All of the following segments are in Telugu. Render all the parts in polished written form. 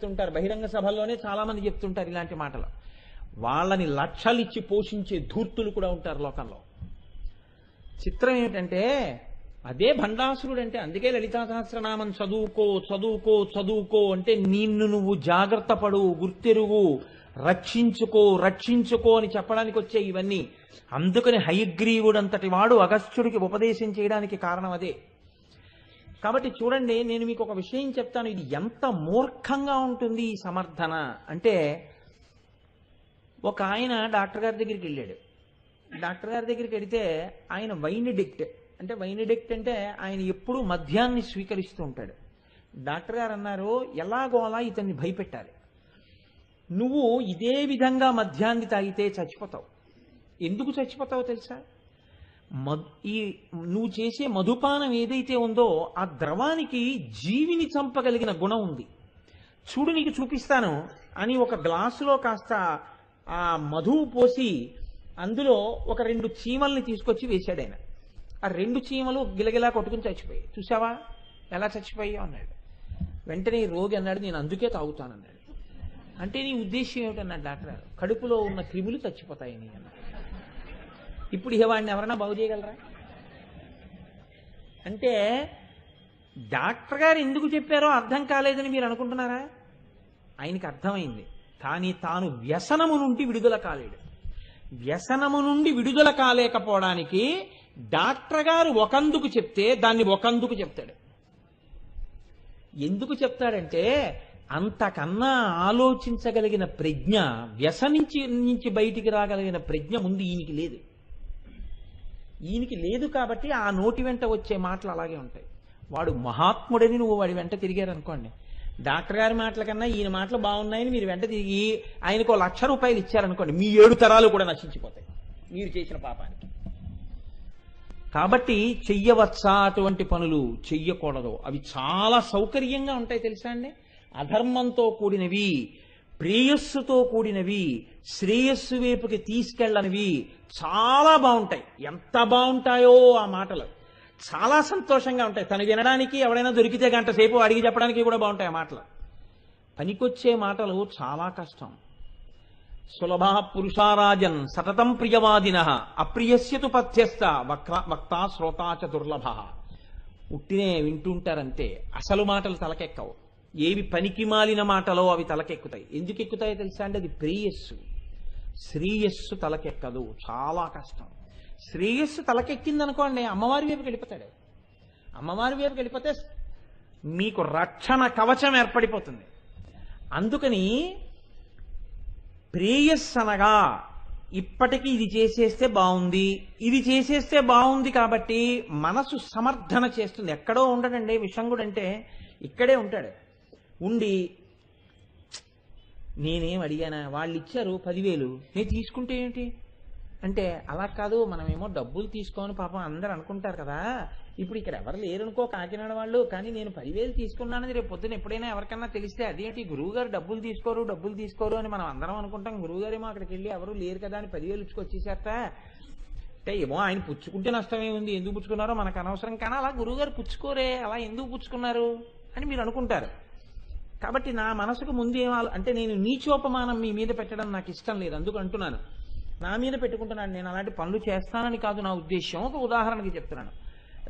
చెప్తుంటారు, బహిరంగ సభల్లోనే చాలా మంది చెప్తుంటారు ఇలాంటి మాటలు. వాళ్ళని లక్షలిచ్చి పోషించే ధూర్తులు కూడా ఉంటారు లోకంలో. చిత్రం ఏమిటంటే అదే భండాసురుడు అంటే. అందుకే లలితా సహస్రనామం చదువుకో చదువుకో చదువుకో అంటే నిన్ను నువ్వు జాగ్రత్త పడు, గుర్తెరుగు, రక్షించుకో రక్షించుకో అని చెప్పడానికి వచ్చే ఇవన్నీ. అందుకని హయగ్రీవుడంతటి వాడు అగస్త్యుడికి ఉపదేశం చేయడానికి కారణం అదే. కాబట్టి చూడండి, నేను మీకు ఒక విషయం చెప్తాను, ఇది ఎంత మూర్ఖంగా ఉంటుంది ఈ సమర్థన అంటే. ఒక ఆయన డాక్టర్ గారి దగ్గరికి వెళ్ళాడు. డాక్టర్ గారి దగ్గరికి వెడితే ఆయన వైనిడిక్ట్ అంటే, వైనిడిక్ట్ అంటే ఆయన ఎప్పుడూ మద్యాన్ని స్వీకరిస్తూ ఉంటాడు. డాక్టర్ గారు అన్నారు, ఎలాగోలా ఇతన్ని భయపెట్టాలి. నువ్వు ఇదే విధంగా మద్యాన్ని తాగితే చచ్చిపోతావు. ఎందుకు చచ్చిపోతావో తెలుసా? ఈ నువ్వు చేసే మధుపానం ఏదైతే ఉందో ఆ ద్రవానికి జీవిని చంపగలిగిన గుణం ఉంది. చూడు నీకు చూపిస్తాను అని ఒక గ్లాసులో కాస్త ఆ మధువు పోసి అందులో ఒక 2 చీమల్ని తీసుకొచ్చి వేశాడు ఆయన. ఆ 2 చీమలు గిలగిలా కొట్టుకుని చచ్చిపోయాయి. చూసావా ఎలా చచ్చిపోయావు అన్నాడు. వెంటనే రోగి అన్నాడు, నేను అందుకే తాగుతానన్నాడు. అంటే నీ ఉద్దేశం ఏమిటన్నాడు డాక్టర్ గారు. కడుపులో ఉన్న క్రిములు చచ్చిపోతాయని అన్నాడు. ఇప్పుడు వాడిని ఎవరైనా బాగు చేయగలరా? అంటే డాక్టర్ గారు ఎందుకు చెప్పారో అర్థం కాలేదని మీరు అనుకుంటున్నారా? ఆయనకి అర్థమైంది, కానీ తాను వ్యసనము నుండి విడుదల కాలేడు. వ్యసనము నుండి విడుదల కాలేకపోవడానికి డాక్టర్ గారు ఒకందుకు చెప్తే దాన్ని ఒకందుకు చెప్తాడు. ఎందుకు చెప్తాడంటే అంతకన్నా ఆలోచించగలిగిన ప్రజ్ఞ, నుంచి బయటికి రాగలిగిన ప్రజ్ఞ ముందు ఈయనకి లేదు. ఈయనకి లేదు కాబట్టి ఆ నోటి వెంట వచ్చే మాటలు అలాగే ఉంటాయి. వాడు మహాత్ముడని నువ్వు వాడి వెంట తిరిగారనుకోండి, డాక్టర్ గారి మాటల కన్నా ఈయన మాటలు బాగున్నాయని మీరు వెంట తిరిగి ఆయనకు ₹1,00,000 ఇచ్చారనుకోండి, మీ 7 తరాలు కూడా నశించిపోతాయి మీరు చేసిన పాపానికి. కాబట్టి చెయ్యవచ్చా అటువంటి పనులు? చెయ్యకూడదు. అవి చాలా సౌకర్యంగా ఉంటాయి తెలుసా అండి. అధర్మంతో కూడినవి, ప్రేయస్సుతో కూడినవి, శ్రేయస్సు వైపుకి తీసుకెళ్ళనివి చాలా బాగుంటాయి. ఎంత బాగుంటాయో ఆ మాటలు, చాలా సంతోషంగా ఉంటాయి. తను వినడానికి ఎవడైనా దొరికితే గంట సేపు అడిగి చెప్పడానికి కూడా బాగుంటాయి ఆ మాటలు. పనికొచ్చే మాటలు చాలా కష్టం. సులభ పురుషారాజన్ సతతం ప్రియవాదిన అప్రియస్యతు పథ్యస్థ వక్తా శ్రోతాచ దుర్లభ. ఉట్టినే వింటుంటారంతే, అసలు మాటలు తలకెక్కవు. ఏవి పనికి మాలిన మాటలో అవి తలకెక్కుతాయి. ఎందుకు ఎక్కుతాయో తెలుసా అండి? అది ప్రేయస్సు. శ్రేయస్సు తలకెక్కదు, చాలా కష్టం. శ్రేయస్సు తలకెక్కిందనుకోండి, అమ్మవారి వైపుకి వెళ్ళిపోతాడు. అమ్మవారి వైపుకి వెళ్ళిపోతే మీకు రక్షణ కవచం ఏర్పడిపోతుంది. అందుకని ప్రేయస్సు అనగా ఇప్పటికీ ఇది చేసేస్తే బాగుంది, ఇది చేసేస్తే బాగుంది కాబట్టి మనసు సమర్థన చేస్తుంది. ఎక్కడో ఉండడండి విషంగుడు అంటే, ఇక్కడే ఉంటాడు. ఉండి నేనేం అడిగానా, వాళ్ళు ఇచ్చారు 10,000 నేను తీసుకుంటే ఏంటి అంటే, అలా కాదు, మనమేమో డబ్బులు తీసుకోని పాపం అందరు అనుకుంటారు కదా. ఇప్పుడు ఇక్కడ ఎవరు లేరనుకో కాకినాడ వాళ్ళు, కానీ నేను 10,000 తీసుకున్నానని రేపు పొద్దున ఎప్పుడైనా ఎవరికన్నా తెలిస్తే అదేంటి గురువుగారు డబ్బులు తీసుకోరు అని మనం అందరం అనుకుంటాం. గురువుగారేమో అక్కడికి వెళ్ళి ఎవరు లేరు కదా అని 10,000 ఇచ్చుకొచ్చేసేట అంటే, ఏమో ఆయన పుచ్చుకుంటే నష్టమే ఉంది, ఎందుకు పుచ్చుకున్నారో మనకు అనవసరం. కానీ అలా గురువుగారు పుచ్చుకోరే, అలా ఎందుకు పుచ్చుకున్నారు అని మీరు అనుకుంటారు. కాబట్టి నా మనసుకు ముందేమో అంటే, నేను నీచోపమానం మీ మీద పెట్టడం నాకు ఇష్టం లేదు, అందుకు అంటున్నాను. నా మీద పెట్టుకుంటున్నాను. నేను అలాంటి పనులు చేస్తానని కాదు నా ఉద్దేశం. ఒక ఉదాహరణకి చెప్తున్నాను.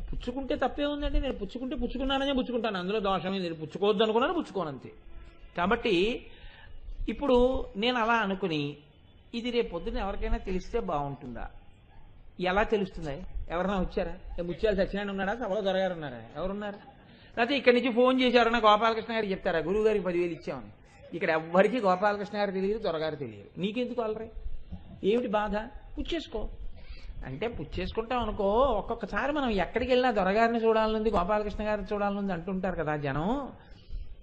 పుచ్చుకుంటే తప్పే ఉందండి, నేను పుచ్చుకున్నాననే పుచ్చుకుంటాను, అందులో దోషమే లేదు. పుచ్చుకోవద్దు అనుకున్నాను, పుచ్చుకోనంతే. కాబట్టి ఇప్పుడు నేను అలా అనుకుని ఇది రేపు పొద్దున్న ఎవరికైనా తెలిస్తే బాగుంటుందా? ఎలా తెలుస్తుంది? ఎవరైనా వచ్చారా? ముత్యాలు సత్యనారాయణ ఉన్నాడా? సభలో దొరగారు ఉన్నారా? ఎవరున్నారు? లేకపోతే ఇక్కడి నుంచి ఫోన్ చేశారన్నా గోపాలకృష్ణ గారు చెప్తారా గురువు గారికి 10,000 ఇచ్చామని? ఇక్కడ ఎవ్వరికి గోపాలకృష్ణ గారు తెలియదు, దొరగారు తెలియదు. నీకెందుకు అలరే? ఏమిటి బాధ? పుచ్చేసుకో అంటే పుచ్చేసుకుంటాం అనుకో. ఒక్కొక్కసారి మనం ఎక్కడికి వెళ్ళినా దొరగారిని చూడాలనుంది, గోపాలకృష్ణ గారిని చూడాలనుంది అంటుంటారు కదా జనం.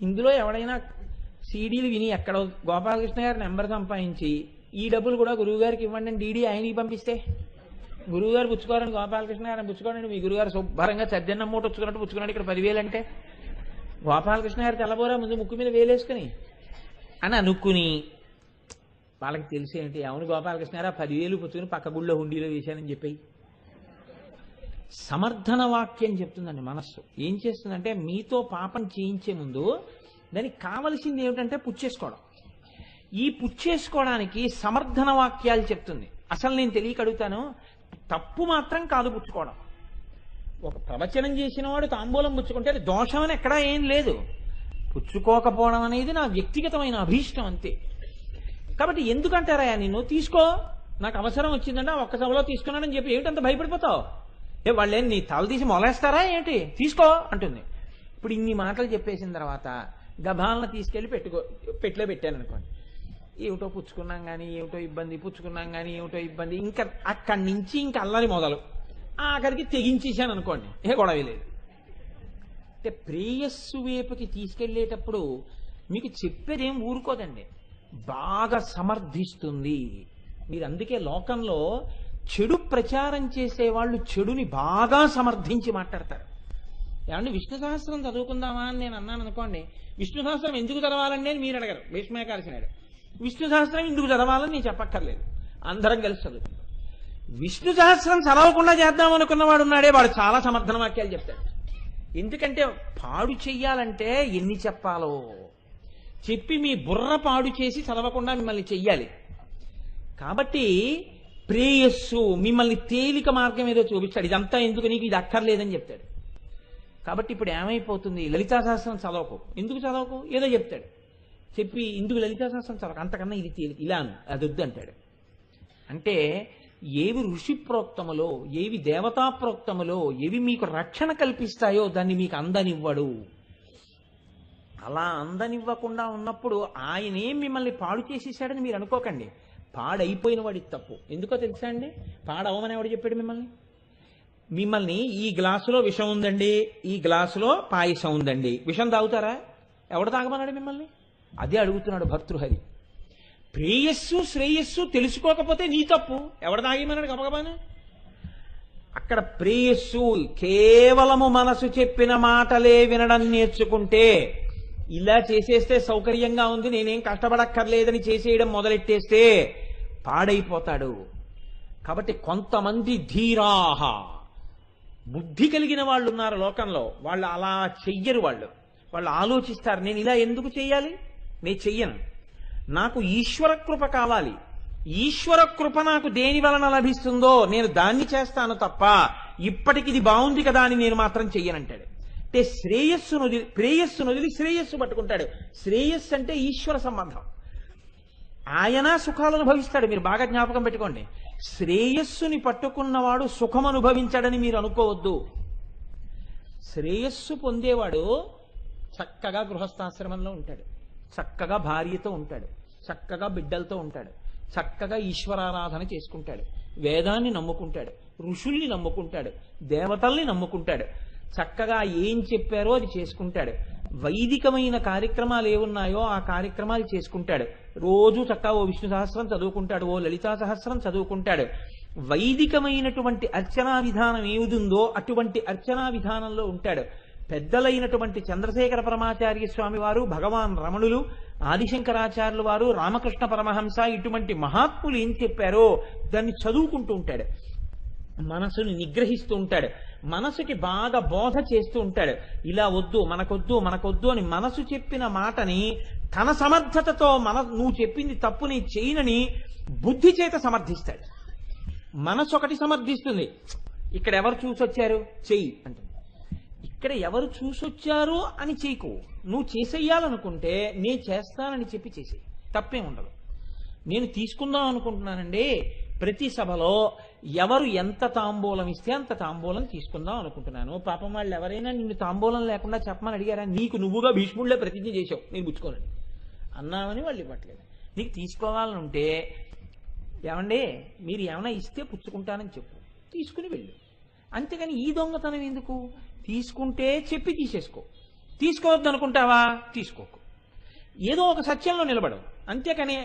ఇందులో ఎవడైనా సీడీలు విని ఎక్కడో గోపాలకృష్ణ గారి నెంబర్ సంపాదించి ఈ డబ్బులు కూడా గురువు గారికి ఇవ్వండి అని డీడీ ఆయనకి పంపిస్తే, గురువు గారు పుచ్చుకోవాలని గోపాలకృష్ణ గారిని పుచ్చుకోండి, మీ గురుగారు శుభ్రంగా చద్దన్నం మూట పుచ్చుకున్నట్టు పుచ్చుకున్నాడు, ఇక్కడ 10,000 అంటే గోపాలకృష్ణ గారు తెల్లబోరా ముందు ముక్కు మీద వేలేసుకుని అని అనుకుని, వాళ్ళకి తెలిసేంటి అవును గోపాలకృష్ణ గారు 10,000 పుచ్చుకుని పక్క గుళ్ళో హుండీలో వేశానని చెప్పి. సమర్థన వాక్యం చెప్తుందండి మనస్సు. ఏం చేస్తుందంటే, మీతో పాపం చేయించే ముందు దానికి కావలసింది ఏమిటంటే పుచ్చేసుకోవడం. ఈ పుచ్చేసుకోవడానికి సమర్థన వాక్యాలు చెప్తుంది. అసలు నేను తెలియక అడుగుతాను, తప్పు మాత్రం కాదు పుచ్చుకోవడం. ఒక ప్రవచనం చేసిన వాడు తాంబూలం పుచ్చుకుంటే అది దోషం అని ఎక్కడా ఏం లేదు. పుచ్చుకోకపోవడం అనేది నా వ్యక్తిగతమైన అభీష్టం అంతే. కాబట్టి ఎందుకంటారా నిన్ను తీసుకో, నాకు అవసరం వచ్చిందంటే ఒక్క సభలో తీసుకున్నానని చెప్పి ఏమిటంత భయపడిపోతావు? వాళ్ళేం నీ తల తీసి మొలేస్తారా ఏంటి? తీసుకో అంటుంది. ఇప్పుడు ఇన్ని మాటలు చెప్పేసిన తర్వాత గభాలను తీసుకెళ్లి పెట్టిలో పెట్టాను అనుకోండి. ఏమిటో పుచ్చుకున్నాం కానీ ఏమిటో ఇబ్బంది, పుచ్చుకున్నాం కానీ ఏమిటో ఇబ్బంది, ఇంకా అక్కడి నుంచి ఇంకా అల్లరి మొదలు, ఆఖరికి తెగించేశాను అనుకోండి, ఏ గొడవ లేదు. అంటే ప్రేయస్సు వైపుకి తీసుకెళ్లేటప్పుడు మీకు చెప్పేదేం ఊరుకోదండి, బాగా సమర్థిస్తుంది. మీరు అందుకే లోకంలో చెడు ప్రచారం చేసేవాళ్ళు చెడుని బాగా సమర్థించి మాట్లాడతారు. ఏమంటే విష్ణు సహస్రం చదువుకుందామా అని నేను అన్నాను అనుకోండి, విష్ణు సహస్రం ఎందుకు చదవాలండి అని మీరు అడగరు, భీష్మేకాల్సినాడు. విష్ణు సహస్రం ఎందుకు చదవాలని నేను చెప్పక్కర్లేదు, అందరం కలిసి చదువుకుంటాం. విష్ణు సహస్రం చదవకుండా చేద్దాం అనుకున్నవాడు ఉన్నాడే, వాడు చాలా సమర్థన వాక్యాలు చెప్తాడు. ఎందుకంటే పాడు చెయ్యాలంటే ఎన్ని చెప్పాలో చెప్పి మీ బుర్ర పాడు చేసి చదవకుండా మిమ్మల్ని చెయ్యాలి. కాబట్టి ప్రేయస్సు మిమ్మల్ని తేలిక మార్గం ఏదో చూపిస్తాడు. ఇదంతా ఎందుకు, నీకు ఇది అక్కర్లేదని చెప్తాడు. కాబట్టి ఇప్పుడు ఏమైపోతుంది, లలితా సహస్రం చదవకు. ఎందుకు చదవకు? ఏదో చెప్తాడు, చెప్పి ఇందుకు లలితా సహస్రం చదవకు, అంతకన్నా ఇది తేలిక, ఇలాను అది వద్దు అంటాడు. అంటే ఏవి ఋషి ప్రోక్తములో, ఏవి దేవతా ప్రోక్తములో, ఏవి మీకు రక్షణ కల్పిస్తాయో దాన్ని మీకు అందనివ్వడు. అలా అందనివ్వకుండా ఉన్నప్పుడు ఆయనేం మిమ్మల్ని పాడు చేసేసాడని మీరు అనుకోకండి. పాడైపోయిన వాడి తప్పు. ఎందుకో తెలుసా అండి, పాడవమని ఎవడు చెప్పాడు మిమ్మల్ని? మిమ్మల్ని ఈ గ్లాసులో విషం ఉందండి, ఈ గ్లాసులో పాయసం ఉందండి, విషం తాగుతారా? ఎవడు తాగమన్నాడు మిమ్మల్ని? అదే అడుగుతున్నాడు భర్తృహరి. ప్రేయస్సు శ్రేయస్సు తెలుసుకోకపోతే నీ తప్పు, ఎవడు తాగమన్నాడు గబగబానే? అక్కడ ప్రేయస్సు కేవలము మనసు చెప్పిన మాటలే వినడం నేర్చుకుంటే, ఇలా చేసేస్తే సౌకర్యంగా ఉంది, నేనేం కష్టపడక్కర్లేదని చేసేయడం మొదలెట్టేస్తే పాడైపోతాడు. కాబట్టి కొంతమంది ధీరాహ, బుద్ధి కలిగిన వాళ్ళు ఉన్నారు లోకంలో, వాళ్ళు అలా చెయ్యరు. వాళ్ళు ఆలోచిస్తారు, నేను ఇలా ఎందుకు చెయ్యాలి, నేను చెయ్యను, నాకు ఈశ్వర కృప కావాలి, ఈశ్వర కృప నాకు దేని వలన లభిస్తుందో నేను దాన్ని చేస్తాను తప్ప ఇప్పటికి ఇది బాగుంది కదా అని నేను మాత్రం చెయ్యనంటాడు. అంటే ప్రేయస్సును వదిలి శ్రేయస్సు పట్టుకుంటాడు. శ్రేయస్సు అంటే ఈశ్వర సంబంధం, ఆయన సుఖాలు అనుభవిస్తాడు. మీరు బాగా జ్ఞాపకం పెట్టుకోండి, శ్రేయస్సుని పట్టుకున్నవాడు సుఖం అనుభవించాడని మీరు అనుకోవద్దు. శ్రేయస్సు పొందేవాడు చక్కగా గృహస్థాశ్రమంలో ఉంటాడు, చక్కగా భార్యతో ఉంటాడు, చక్కగా బిడ్డలతో ఉంటాడు, చక్కగా ఈశ్వరారాధన చేసుకుంటాడు, వేదాన్ని నమ్ముకుంటాడు, ఋషుల్ని నమ్ముకుంటాడు, దేవతల్ని నమ్ముకుంటాడు, చక్కగా ఏం చెప్పారో అది చేసుకుంటాడు, వైదికమైన కార్యక్రమాలు ఏమున్నాయో ఆ కార్యక్రమాలు చేసుకుంటాడు, రోజు చక్కగా ఓ విష్ణు సహస్రం చదువుకుంటాడు, ఓ లలితా సహస్రం చదువుకుంటాడు. వైదికమైనటువంటి అర్చనా విధానం ఏముందో అటువంటి అర్చనా విధానంలో ఉంటాడు. పెద్దలైనటువంటి చంద్రశేఖర పరమాచార్య స్వామి వారు, భగవాన్ రమణులు, ఆదిశంకరాచార్యుల వారు, రామకృష్ణ పరమహంస, ఇటువంటి మహాత్ములు ఏం చెప్పారో దాన్ని చదువుకుంటూ ఉంటాడు, మనసుని నిగ్రహిస్తూ ఉంటాడు, మనసుకి బాగా బోధ చేస్తూ ఉంటాడు. ఇలా వద్దు, మనకొద్దు అని మనసు చెప్పిన మాటని తన సమర్థతతో నువ్వు చెప్పింది తప్పు, నీ చేయనని బుద్ధి చేత సమర్థిస్తాడు. మనసు ఒకటి సమర్థిస్తుంది, ఇక్కడ ఎవరు చూసొచ్చారు చెయ్యి అంటుంది, ఇక్కడ ఎవరు చూసొచ్చారు అని చేయకు, నువ్వు చేసేయాలనుకుంటే నేను చేస్తానని చెప్పి చేసేయి, తప్పేం ఉండదు. నేను తీసుకుందాం అనుకుంటున్నానండి, ప్రతి సభలో ఎవరు ఎంత తాంబూలం ఇస్తే అంత తాంబూలం తీసుకుందాం అనుకుంటున్నాను. పాపం వాళ్ళు ఎవరైనా నిన్ను తాంబూలం లేకుండా చెప్పమని అడిగారా? నీకు నువ్వుగా భీష్ముడిలో ప్రతిజ్ఞ చేసావు నేను పుచ్చుకోనని అన్నామని వాళ్ళు ఇవ్వట్లేదు. నీకు తీసుకోవాలనుంటే ఏమండి మీరు ఏమైనా ఇస్తే పుచ్చుకుంటానని చెప్పు, తీసుకుని వెళ్ళు. అంతేగాని ఈ దొంగతనం ఎందుకు? తీసుకుంటే చెప్పి తీసేసుకో, తీసుకోవద్దు అనుకుంటావా తీసుకోకు, ఏదో ఒక సత్యంలో నిలబడవు. అంతేకాని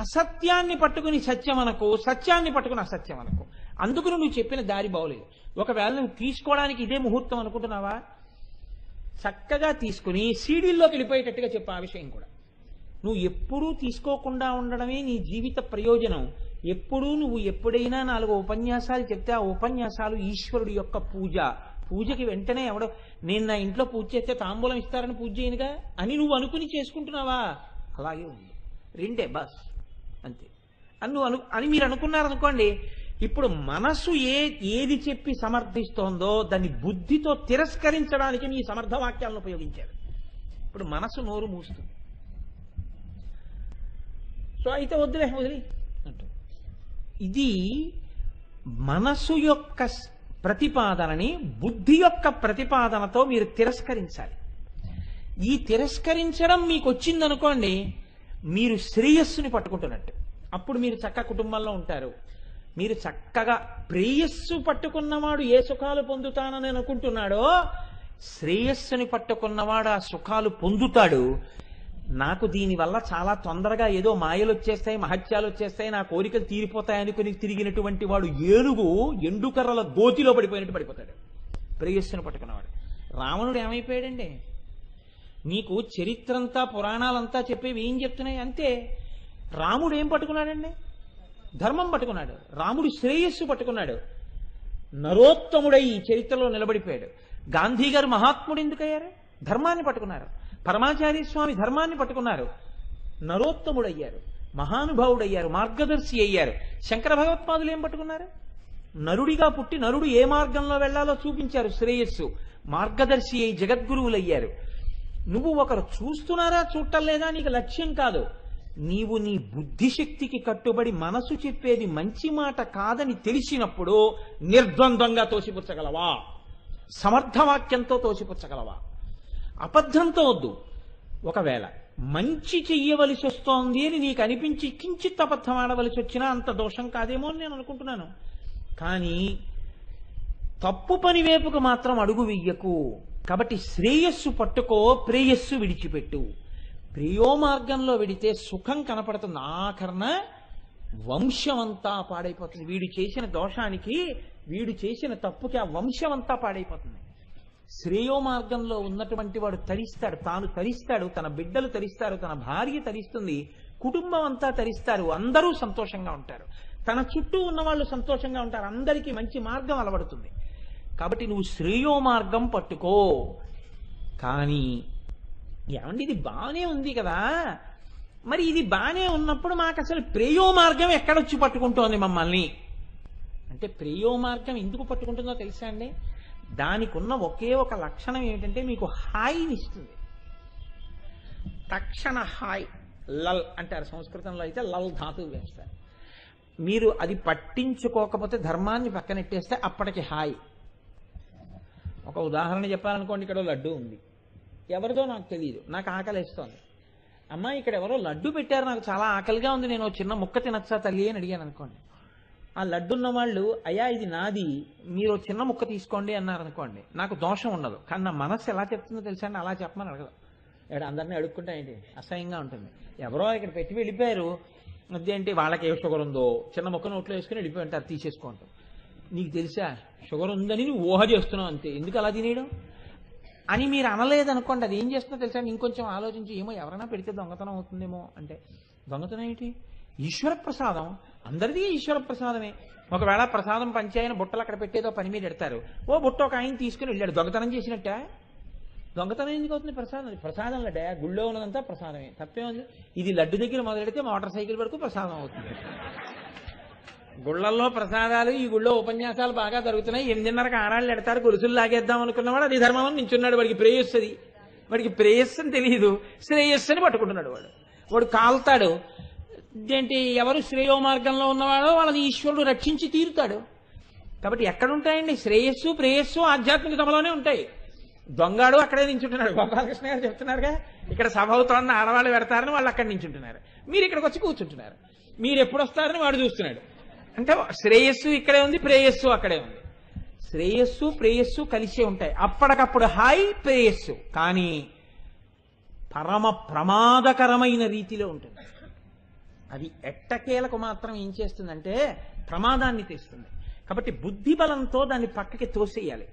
అసత్యాన్ని పట్టుకుని సత్యం అనకు, సత్యాన్ని పట్టుకుని అసత్యం అనకు. అందుకు నువ్వు చెప్పిన దారి బాగోలేదు. ఒకవేళ నువ్వు తీసుకోవడానికి ఇదే ముహూర్తం అనుకుంటున్నావా, చక్కగా తీసుకుని సీడీల్లోకి వెళ్ళిపోయేటట్టుగా చెప్పు. ఆ విషయం కూడా నువ్వు ఎప్పుడూ తీసుకోకుండా ఉండడమే నీ జీవిత ప్రయోజనం. ఎప్పుడైనా 4 ఉపన్యాసాలు చెప్తే ఆ ఉపన్యాసాలు ఈశ్వరుడి యొక్క పూజ, పూజకి వెంటనే ఎవడో నేను నా ఇంట్లో పూజ చేస్తే తాంబూలం ఇస్తారని పూజ చేయనుగా అని నువ్వు అనుకుని చేసుకుంటున్నావా? అలాగే ఉంది. రెండే బస్ అంతే అని అని మీరు అనుకున్నారనుకోండి. ఇప్పుడు మనసు ఏది చెప్పి సమర్థిస్తోందో దాన్ని బుద్ధితో తిరస్కరించడానికి మీ సమర్థ వాక్యాలను ఉపయోగించారు. ఇప్పుడు మనసు నోరు మూస్తుంది. సో అయితే వదిలే అంటూ ఇది మనసు యొక్క ప్రతిపాదనని బుద్ధి యొక్క ప్రతిపాదనతో మీరు తిరస్కరించాలి. ఈ తిరస్కరించడం మీకు వచ్చిందనుకోండి, మీరు శ్రేయస్సుని పట్టుకుంటున్నట్టు. అప్పుడు మీరు చక్కగా కుటుంబంలో ఉంటారు. మీరు చక్కగా ప్రేయస్సు పట్టుకున్నవాడు ఏ సుఖాలు పొందుతానని అనుకుంటున్నాడో, శ్రేయస్సుని పట్టుకున్నవాడు ఆ సుఖాలు పొందుతాడు. నాకు దీనివల్ల చాలా తొందరగా ఏదో మాయలు వచ్చేస్తాయి, మహత్యాలు వచ్చేస్తాయి, నా కోరికలు తీరిపోతాయి అనుకుని తిరిగినటువంటి వాడు ఏనుగు ఎండుకర్రల గోతిలో పడిపోయినట్టు పడిపోతాడు. ప్రేయస్సును పట్టుకున్నవాడు. రావణుడు ఏమైపోయాడండి? నీకు చరిత్రంతా పురాణాలంతా చెప్పేవి ఏం చెప్తున్నాయి అంతే. రాముడు ఏం పట్టుకున్నాడండి? ధర్మం పట్టుకున్నాడు. రాముడు శ్రేయస్సు పట్టుకున్నాడు. నరోత్తముడై ఈ చరిత్రలో నిలబడిపోయాడు. గాంధీ గారు మహాత్ముడు ఎందుకయ్యారు? ధర్మాన్ని పట్టుకున్నారు. పరమాచార్య స్వామి ధర్మాన్ని పట్టుకున్నారు, నరోత్తముడయ్యారు, మహానుభావుడయ్యారు, మార్గదర్శి అయ్యారు. శంకర భగవత్పాదులు ఏం పట్టుకున్నారు? నరుడిగా పుట్టి నరుడు ఏ మార్గంలో వెళ్లాలో చూపించారు, శ్రేయస్సు. మార్గదర్శి అయి జగద్గురువులయ్యారు. నువ్వు ఒకరు చూస్తున్నారా చూడటం లేదా నీకు లక్ష్యం కాదు. నీవు నీ బుద్ధిశక్తికి కట్టుబడి మనసు చెప్పేది మంచి మాట కాదని తెలిసినప్పుడు నిర్ద్వంద్వంగా తోసిపుచ్చగలవా? సమర్థవాక్యంతో తోసిపుచ్చగలవా? అబద్ధంతో వద్దు. ఒకవేళ మంచి చెయ్యవలసి వస్తోంది అని నీకు అనిపించి కించిత్ అబద్ధం ఆడవలసి వచ్చినా అంత దోషం కాదేమో అని నేను అనుకుంటున్నాను. కానీ తప్పు పని వైపుకు మాత్రం అడుగు వెయ్యకు. కాబట్టి శ్రేయస్సు పట్టుకో, ప్రేయస్సు విడిచిపెట్టు. ప్రియో మార్గంలో వెడితే సుఖం కనపడుతుంది, ఆఖరణ వంశమంతా పాడైపోతుంది. వీడు చేసిన దోషానికి, వీడు చేసిన తప్పుకి ఆ వంశమంతా పాడైపోతుంది. శ్రేయో మార్గంలో ఉన్నటువంటి వాడు తరిస్తాడు, తాను తరిస్తాడు, తన బిడ్డలు తరిస్తారు, తన భార్య తరిస్తుంది, కుటుంబం అంతా తరిస్తారు, అందరూ సంతోషంగా ఉంటారు, తన చుట్టూ ఉన్న వాళ్ళు సంతోషంగా ఉంటారు, అందరికీ మంచి మార్గం అలవడుతుంది. కాబట్టి నువ్వు శ్రేయో మార్గం పట్టుకో. కానీ ఏమండి ఇది బాగానే ఉంది కదా, మరి ఇది బాగానే ఉన్నప్పుడు మాకు అసలు ప్రేయో మార్గం ఎక్కడొచ్చి పట్టుకుంటోంది మమ్మల్ని అంటే, ప్రేయో మార్గం ఎందుకు పట్టుకుంటుందో తెలుసా అండి? దానికి ఉన్న ఒకే ఒక లక్షణం ఏమిటంటే మీకు హాయిని ఇస్తుంది. తక్షణ హాయ్, లల్ అంటారు సంస్కృతంలో, అయితే లల్ ధాతువు వేస్తారు. మీరు అది పట్టించుకోకపోతే, ధర్మాన్ని పక్కనెట్టేస్తే అప్పటికి హాయ్. ఒక ఉదాహరణ చెప్పాలనుకోండి, ఇక్కడ లడ్డు ఉంది, ఎవరిదో నాకు తెలియదు, నాకు ఆకలి వేస్తోంది. అమ్మా ఇక్కడ ఎవరో లడ్డు పెట్టారు, నాకు చాలా ఆకలిగా ఉంది, నేను చిన్న ముక్క తినచ్చా తల్లి అని అడిగాను అనుకోండి. ఆ లడ్డున్న వాళ్ళు, అయ్యా ఇది నాది, మీరు చిన్న ముక్క తీసుకోండి అన్నారు అనుకోండి, నాకు దోషం ఉండదు. కానీ నా మనస్సు ఎలా చెప్తుందో తెలుసా అండి? అలా చెప్పమని అడగదు. ఇక్కడ అందరినీ అడుక్కుంటా ఏంటి, అసహ్యంగా ఉంటుంది. ఎవరో ఇక్కడ పెట్టి వెళ్ళిపోయారు, అదేంటి వాళ్ళకి ఏ షుగర్ ఉందో చిన్న ముక్క నోట్లో వేసుకుని వెళ్ళిపోయి ఉంటారు, తీసేసుకుంటాం. నీకు తెలుసా షుగర్ ఉందని నువ్వు ఊహ చేస్తున్నావు అంతే, ఎందుకు అలా తినేయడం అని మీరు అనలేదనుకోండి, అది ఏం చేస్తుందో తెలుసా? ఇంకొంచెం ఆలోచించి, ఏమో ఎవరైనా పెడితే దొంగతనం అవుతుందేమో అంటే, దొంగతనం ఏంటి? ఈశ్వర ప్రసాదం, అందరిది ఈశ్వర ప్రసాదమే. ఒకవేళ ప్రసాదం పంచాయన బుట్టలు అక్కడ పెట్టేదో పని మీద పెడతారు, ఓ బుట్ట ఒక ఆయన తీసుకుని వెళ్ళాడు, దొంగతనం చేసినట్ట? దొంగతనం ఎందుకు అవుతుంది? ప్రసాదం, ప్రసాదం లడ్డా, గుళ్ళో ఉన్నదంతా ప్రసాదమే, తప్పేముంది? ఇది లడ్డు దగ్గర మొదలెడితే మోటార్ సైకిల్ వరకు ప్రసాదం అవుతుంది. గుళ్ళల్లో ప్రసాదాలు, ఈ గుళ్ళో ఉపన్యాసాలు బాగా జరుగుతున్నాయి, 8:30కి ఆరాళ్ళు ఎడతారు, గొలుసులు లాగేద్దాం అనుకున్నవాడు అది ధర్మం అని నించున్నాడు. వాడికి ప్రేయస్సుది, వాడికి ప్రేయస్సు అని తెలియదు, శ్రేయస్సు అని పట్టుకుంటున్నాడు. వాడు కాల్తాడు. ఏంటి, ఎవరు శ్రేయో మార్గంలో ఉన్నవాడో వాళ్ళని ఈశ్వరుడు రక్షించి తీరుతాడు. కాబట్టి ఎక్కడుంటాయండి శ్రేయస్సు ప్రేయస్సు? ఆధ్యాత్మిక సభలోనే ఉంటాయి. దొంగాడు అక్కడే నించుంటున్నాడు. గోపాలకృష్ణ గారు చెప్తున్నారుగా, ఇక్కడ సభ అవుతోన్న ఆడవాళ్ళు పెడతారని వాళ్ళు అక్కడ నించుంటున్నారు, మీరు ఇక్కడికి వచ్చి కూర్చుంటున్నారు. మీరు ఎప్పుడు వస్తారని వాడు చూస్తున్నాడు. అంటే శ్రేయస్సు ఇక్కడే ఉంది, ప్రేయస్సు అక్కడే ఉంది. శ్రేయస్సు ప్రేయస్సు కలిసే ఉంటాయి. అప్పటికప్పుడు హాయ్ ప్రేయస్సు, కానీ పరమ ప్రమాదకరమైన రీతిలో ఉంటుంది. అది ఎట్టకేలకు మాత్రం ఏం చేస్తుందంటే ప్రమాదాన్ని తెస్తుంది. కాబట్టి బుద్ధి బలంతో దాన్ని పక్కకి తోసేయాలి.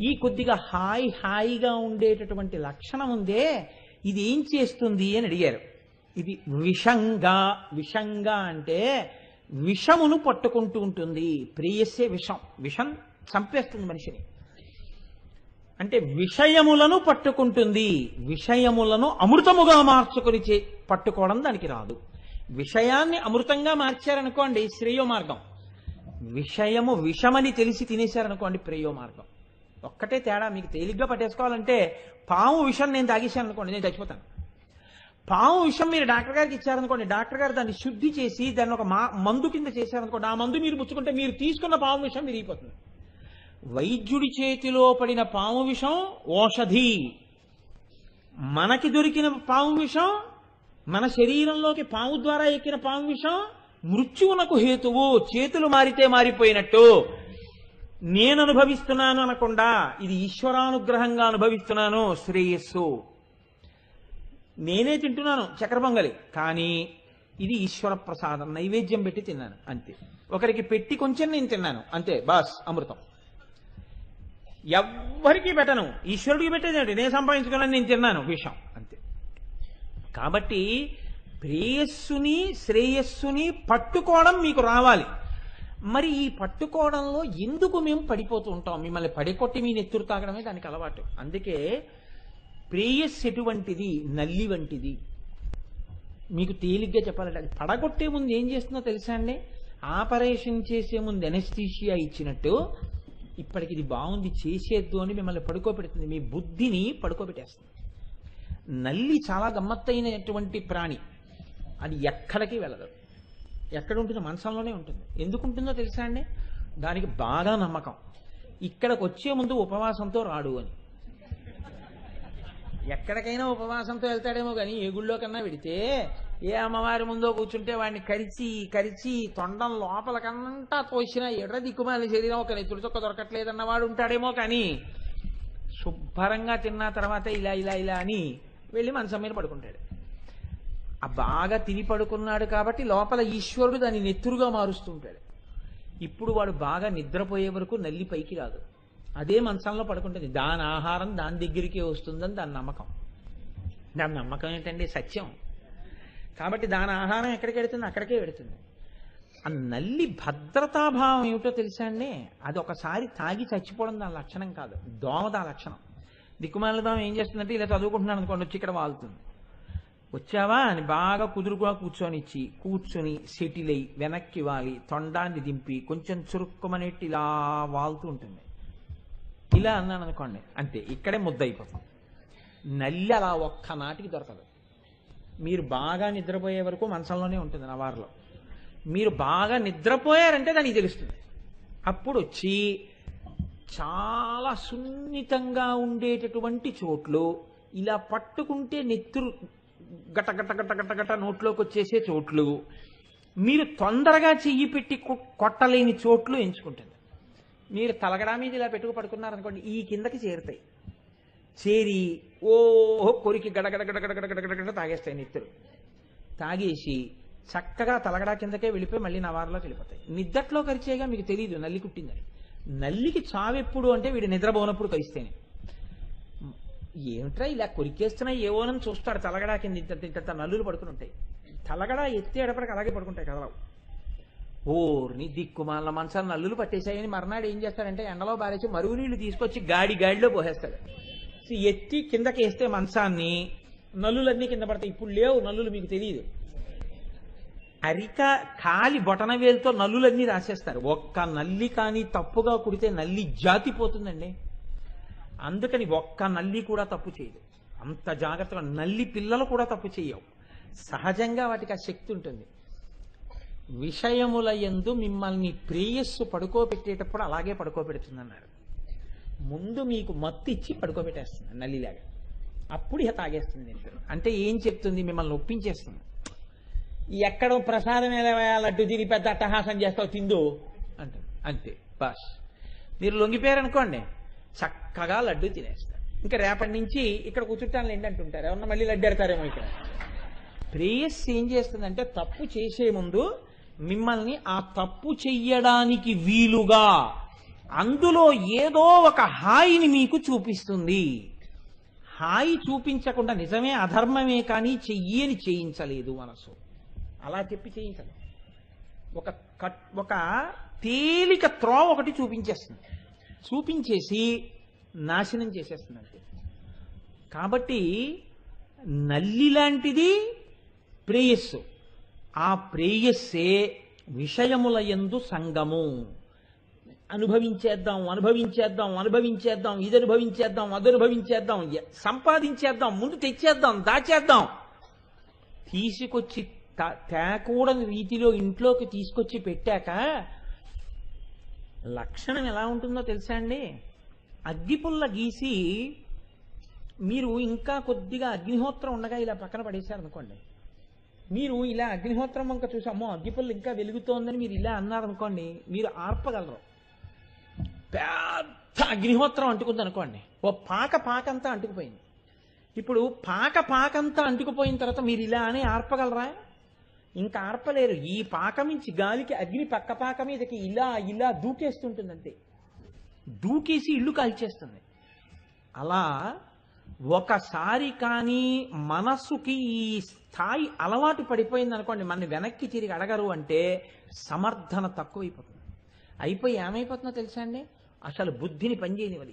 ఈ కొద్దిగా హాయిగా ఉండేటటువంటి లక్షణం ఉందే, ఇది ఏం చేస్తుంది అని అడిగారు. ఇది విషంగా అంటే విషమును పట్టుకుంటూ ఉంటుంది. ప్రేయస్సే విషం, విషం చంపేస్తుంది మనిషిని. అంటే విషయములను పట్టుకుంటుంది, విషయములను అమృతముగా మార్చుకొని పట్టుకోవడం దానికి రాదు. విషయాన్ని అమృతంగా మార్చారనుకోండి శ్రేయో మార్గం, విషయము విషమని తెలిసి తినేశారనుకోండి ప్రేయో మార్గం. ఒక్కటే తేడా, మీకు తేలిగ్గా పట్టేసుకోవాలంటే పాము విషం నేను తాగేశాను అనుకోండి నేను చచ్చిపోతాను. పాము విషం మీరు డాక్టర్ గారికి ఇచ్చారనుకోండి, డాక్టర్ గారు దాన్ని శుద్ధి చేసి దాన్ని ఒక మందు కింద చేశారనుకోండి, ఆ మందు మీరు పుచ్చుకుంటే మీరు తీసుకున్న పాము విషం విరిగిపోతుంది. వైద్యుడి చేతిలో పడిన పాము విషం ఓషధి, మనకి దొరికిన పాము విషం, మన శరీరంలోకి పాము ద్వారా ఎక్కిన పాము విషం మృత్యువునకు హేతువు. చేతులు మారితే మారిపోయినట్టు. నేను అనుభవిస్తున్నాను అనకుండా ఇది ఈశ్వరానుగ్రహంగా అనుభవిస్తున్నాను శ్రేయస్సు. నేనే తింటున్నాను చక్కెర పొంగలి, కానీ ఇది ఈశ్వర ప్రసాదం, నైవేద్యం పెట్టి తిన్నాను అంతే. ఒకరికి పెట్టి కొంచెం నేను తిన్నాను అంతే, బాస్ అమృతం. ఎవ్వరికీ పెట్టను, ఈశ్వరుడికి పెట్టేది నేను సంపాదించుకున్నాను, నేను తిన్నాను విషం అంతే. కాబట్టి ప్రేయస్సుని శ్రేయస్సుని పట్టుకోవడం మీకు రావాలి. మరి ఈ పట్టుకోవడంలో ఎందుకు మేము పడిపోతూ ఉంటాం? మిమ్మల్ని పడికొట్టి మీ నెత్తురు తాగడమే దానికి అలవాటు. అందుకే ప్రేయస్సు ఎటువంటిది? నల్లి వంటిది. మీకు తేలిగ్గా చెప్పాలంటే అది పడగొట్టే ముందు ఏం చేస్తుందో తెలుసా అండి? ఆపరేషన్ చేసే ముందు ఎనస్థీషియా ఇచ్చినట్టు ఇప్పటికి ఇది బాగుంది చేసేద్దు అని మిమ్మల్ని పడుకోబెడుతుంది, మీ బుద్ధిని పడుకోబెట్టేస్తుంది. నల్లి చాలా గమ్మత్తైనటువంటి ప్రాణి, అది ఎక్కడికి వెళ్ళదు. ఎక్కడ ఉంటుందో మనసంలోనే ఉంటుంది. ఎందుకు ఉంటుందో తెలుసా అండి? దానికి బాగా నమ్మకం, ఇక్కడికి వచ్చే ముందు ఉపవాసంతో రాడు అని. ఎక్కడికైనా ఉపవాసంతో వెళ్తాడేమో కానీ ఏ గుళ్ళో కన్నా వెడితే ఏ అమ్మవారి ముందో కూర్చుంటే వాడిని కరిచి తొండం లోపలకంతా తోసినా ఎర్ర దిక్కుమాలి శరీరం ఒక నెత్తుడు చొక్క దొరకట్లేదన్నవాడు ఉంటాడేమో కానీ శుభ్రంగా తిన్న తర్వాత ఇలా ఇలా ఇలా అని వెళ్ళి మనసం మీద పడుకుంటాడు. ఆ బాగా తిని పడుకున్నాడు కాబట్టి లోపల ఈశ్వరుడు దాన్ని నెత్తురుగా మారుస్తుంటాడు. ఇప్పుడు వాడు బాగా నిద్రపోయే వరకు నల్లి పైకి రాదు, అదే మనసంలో పడుకుంటుంది. దాని ఆహారం దాని దగ్గరికే వస్తుందని దాని నమ్మకం. దాని నమ్మకం ఏంటండి? సత్యం. కాబట్టి దాని ఆహారం ఎక్కడికి వెడుతుంది? అక్కడికే వెడుతుంది. ఆ నల్లి భద్రతాభావం ఏమిటో తెలుసా అండి? అది ఒకసారి తాగి చచ్చిపోవడం దాని లక్షణం కాదు, దోమ దాని లక్షణం. దిక్కుమాల దోమ ఏం చేస్తుందంటే ఇలా చదువుకుంటున్నాను అనుకోండి, వచ్చి ఇక్కడ వాలుతుంది. వచ్చావా అని బాగా కుదురుగా కూర్చొని సెటిల్ అయి వెనక్కి వాలి తొండాన్ని దింపి కొంచెం చురుక్కుమనేట్టు ఇలా వాలుతూ ఉంటుంది. ఇలా అన్నాను అనుకోండి అంతే, ఇక్కడే ముద్దయిపోతుంది. నల్లి అలా ఒక్కనాటికి దొరకదు. మీరు బాగా నిద్రపోయే వరకు మనసంలోనే ఉంటుంది నవారులో. మీరు బాగా నిద్రపోయారంటే దానికి తెలుస్తుంది. అప్పుడు వచ్చి చాలా సున్నితంగా ఉండేటటువంటి చోట్లు ఇలా పట్టుకుంటే నెత్తురు గట గట గట గట గట నోట్లోకి వచ్చేసే చోట్లు, మీరు తొందరగా చెయ్యి పెట్టి కొట్టలేని చోట్లు ఎంచుకుంటుంది. మీరు తలగడా మీద ఇలా పెట్టుకు పడుకున్నారనుకోండి, ఈ కిందకి చేరుతాయి. చేరి ఓహో కొరికి గడగడ గడగడ గడగడ గడగడ తాగేస్తాయి నెత్తురు. తాగేసి చక్కగా తలగడా కిందకే వెళ్ళిపోయి మళ్ళీ నవారులోకి వెళ్ళిపోతాయి. నిద్దట్లో కరిచేగా మీకు తెలియదు నల్లి కుట్టిందని. నల్లికి చావెప్పుడు అంటే వీడు నిద్రపోనప్పుడు కరిస్తేనే. ఏమిట్రా ఇలా కొరికేస్తున్నాయి ఏవోనని చూస్తాడు, తలగడా కింద ఇంత నల్లులు పడుకుని ఉంటాయి. తలగడా ఎత్తేటప్పటికి అలాగే పడుకుంటాయి కదలవు. ఓర్ని దిక్కుమాల మనసాన్ని నల్లులు పట్టేశాయని మర్నాడు ఏం చేస్తాడంటే ఎండలో బారేసి మరుగు నీళ్లు తీసుకొచ్చి గాడిలో పోసేస్తాడు. ఎత్తి కిందకి వేస్తే మంచాన్ని నల్లులన్నీ కింద పడతాయి. ఇప్పుడు లేవు నల్లులు, మీకు తెలియదు. కాలి బొటన వేలుతో నల్లులన్నీ రాసేస్తారు. ఒక్క నల్లి కానీ తప్పుగా కుడితే నల్లి జాతిపోతుందండి. అందుకని ఒక్క నల్లి కూడా తప్పు చేయదు. అంత జాగ్రత్తగా నల్లి పిల్లలు కూడా తప్పు చేయవు. సహజంగా వాటికి ఆ శక్తి ఉంటుంది. విషయముల యందు మిమ్మల్ని ప్రేయస్సు పడుకోబెట్టేటప్పుడు అలాగే పడుకోబెడుతుందన్నారు. ముందు మీకు మత్తు ఇచ్చి పడుకోబెట్టేస్తుంది నల్లిలాగా, అప్పుడు ఇక తాగేస్తుంది నిద్ర. అంటే ఏం చెప్తుంది? మిమ్మల్ని ఒప్పించేస్తుంది. ఎక్కడో ప్రసాదం లడ్డు తిని పెద్ద అట్టహాసం చేస్తావు తిందు అంటారు అంతే. బాస్ మీరు లొంగిపోయారనుకోండి చక్కగా లడ్డు తినేస్తారు. ఇంకా రేపటి నుంచి ఇక్కడ కూర్చుంటాను ఏంటి అంటుంటారు, ఎవరన్నా మళ్ళీ లడ్డు ఎడతారేమో. ఇక్కడ ప్రేయస్ ఏం చేస్తుందంటే తప్పు చేసే ముందు మిమ్మల్ని ఆ తప్పు చెయ్యడానికి వీలుగా అందులో ఏదో ఒక హాయిని మీకు చూపిస్తుంది. హాయి చూపించకుండా నిజమే అధర్మమే కానీ చెయ్యని చేయించలేదు మనసు. అలా చెప్పి చేయించదు. ఒక తేలిక త్రోవ ఒకటి చూపించేస్తుంది. చూపించేసి నాశనం చేసేస్తుంది అంతే. కాబట్టి నల్లి లాంటిది ప్రేయస్సు. ఆ ప్రేయస్సే విషయముల యందు సంగము. అనుభవించేద్దాం అనుభవించేద్దాం అనుభవించేద్దాం, ఇది అనుభవించేద్దాం అది అనుభవించేద్దాం, సంపాదించేద్దాం, ముందు తెచ్చేద్దాం, దాచేద్దాం, తీసుకొచ్చి తేకూడని రీతిలో ఇంట్లోకి తీసుకొచ్చి పెట్టాక లక్షణం ఎలా ఉంటుందో తెలుసా అండి? అగ్గిపుల్ల గీసి మీరు ఇంకా కొద్దిగా అగ్నిహోత్రం ఉండగా ఇలా పక్కన పడేశారనుకోండి, మీరు ఇలా అగ్నిహోత్రం వంక చూసి అమ్మో అగ్గిపుల్ల ఇంకా వెలుగుతోందని మీరు ఇలా అన్నారనుకోండి, మీరు ఆర్పగలరు. పెద్ద అగ్నిహోత్రం అంటుకుంది అనుకోండి, ఓ పాకంతా అంటుకుపోయింది. ఇప్పుడు పాకంతా అంటుకుపోయిన తర్వాత మీరు ఇలా అని ఆర్పగలరా? ఇంకా ఆర్పలేరు. ఈ పాకమించి గాలికి అగ్ని పక్క పాక మీదకి ఇలా ఇలా దూకేస్తుంటుంది అంతే, దూకేసి ఇల్లు కాల్చేస్తుంది. అలా ఒకసారి కానీ మనస్సుకి ఈ స్థాయి అలవాటు పడిపోయింది అనుకోండి, మన వెనక్కి తిరిగి అడగరు అంటే సమర్థన తక్కువైపోతుంది. అయిపోయి ఏమైపోతుందో తెలుసా అండి? అసలు బుద్ధిని పనిచేయనివ్వదు.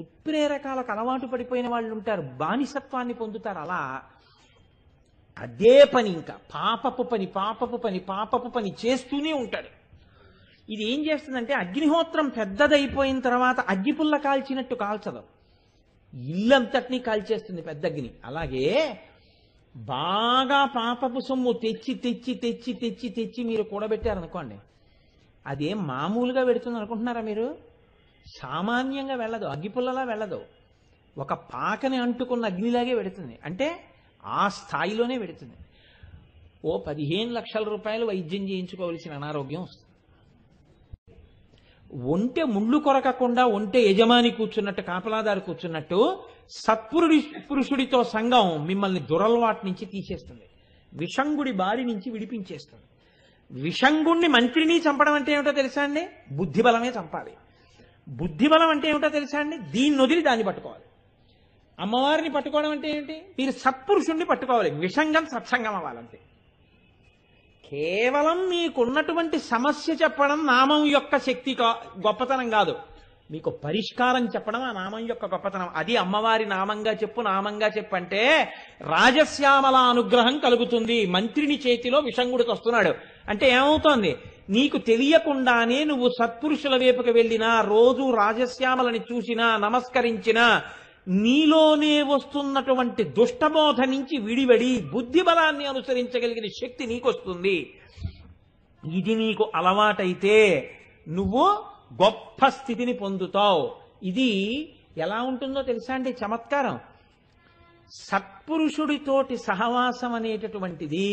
ఉత్ప్రేరకాలకు అలవాటు పడిపోయిన వాళ్ళు ఉంటారు, బానిసత్వాన్ని పొందుతారు. అలా అదే పని, ఇంకా పాపపు పని చేస్తూనే ఉంటాడు. ఇది ఏం చేస్తుందంటే అగ్నిహోత్రం పెద్దదైపోయిన తర్వాత అగ్గిపుల్ల కాల్చినట్టు కాల్చదు, ఇల్లంతటినీ కాల్చేస్తుంది పెద్ద అగ్ని. అలాగే బాగా పాపపు సొమ్ము తెచ్చి తెచ్చి తెచ్చి తెచ్చి తెచ్చి మీరు కూడబెట్టారనుకోండి, అదేం మామూలుగా పెడుతుంది అనుకుంటున్నారా మీరు? సామాన్యంగా వెళ్ళదు, అగ్గిపుల్లలా వెళ్ళదు, ఒక పాకని అంటుకున్న అగ్నిలాగే పెడుతుంది. అంటే ఆ స్థాయిలోనే పెడుతుంది. ఓ 15 లక్షల రూపాయలు వైద్యం చేయించుకోవలసిన అనారోగ్యం వస్తుంది. ఒంటె ముళ్ళు కొరకకుండా ఒంటె యజమాని కూర్చున్నట్టు, కాపలాదారు కూర్చున్నట్టు పురుషుడితో సంఘం మిమ్మల్ని దురలవాటు నుంచి తీసేస్తుంది, విషంగుడి బారి నుంచి విడిపించేస్తుంది. విషంగుణ్ణి మంత్రిని చంపడం అంటే ఏమిటో తెలుసా అండి? బుద్ధిబలమే చంపాలి. బుద్ధిబలం అంటే ఏమిటో తెలుసా అండి? దీన్ని వదిలి దాన్ని పట్టుకోవాలి. అమ్మవారిని పట్టుకోవడం అంటే ఏంటి? మీరు సత్పురుషుణ్ణి పట్టుకోవాలి, విషంగం సత్సంగం అవ్వాలంటే. కేవలం మీకున్నటువంటి సమస్య చెప్పడం నామం యొక్క శక్తి గొప్పతనం కాదు, మీకు పరిష్కారం చెప్పడం ఆ నామం యొక్క గొప్పతనం. అది అమ్మవారి నామంగా చెప్పు అంటే రాజశ్యామల అనుగ్రహం కలుగుతుంది. మంత్రిని చేతిలో విషంగుడికి వస్తున్నాడు అంటే ఏమవుతోంది? నీకు తెలియకుండానే నువ్వు సత్పురుషుల వైపుకి వెళ్ళినా, రోజు రాజశ్యామలని చూసినా, నమస్కరించినా, నీలోనే వస్తున్నటువంటి దుష్టబోధ నుంచి విడివడి బుద్ధిబలాన్ని అనుసరించగలిగిన శక్తి నీకొస్తుంది. ఇది నీకు అలవాటైతే నువ్వు గొప్ప స్థితిని పొందుతావు. ఇది ఎలా ఉంటుందో తెలుసా అండి? చమత్కారం. సత్పురుషుడితోటి సహవాసం అనేటటువంటిది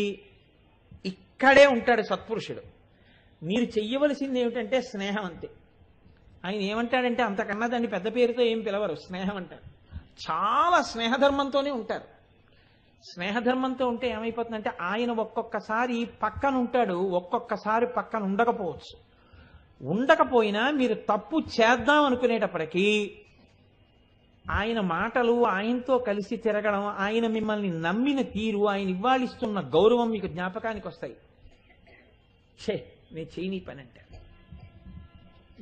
ఇక్కడే ఉంటాడు సత్పురుషుడు. మీరు చెయ్యవలసింది ఏమిటంటే స్నేహం అంతే. ఆయన ఏమంటాడంటే అంతకన్నా దాన్ని పెద్ద పేరుతో ఏం పిలవరు, స్నేహం అంటారు. చాలా స్నేహధర్మంతోనే ఉంటారు. స్నేహధర్మంతో ఉంటే ఏమైపోతుందంటే ఆయన ఒక్కొక్కసారి పక్కన ఉంటాడు, ఒక్కొక్కసారి పక్కన ఉండకపోవచ్చు. ఉండకపోయినా మీరు తప్పు చేద్దాం అనుకునేటప్పటికీ ఆయన మాటలు, ఆయనతో కలిసి తిరగడం, ఆయన మిమ్మల్ని నమ్మిన తీరు, ఆయన ఇవ్వాలిస్తున్న గౌరవం మీకు జ్ఞాపకానికి వస్తాయి. నేను చేయని పని అంటారు.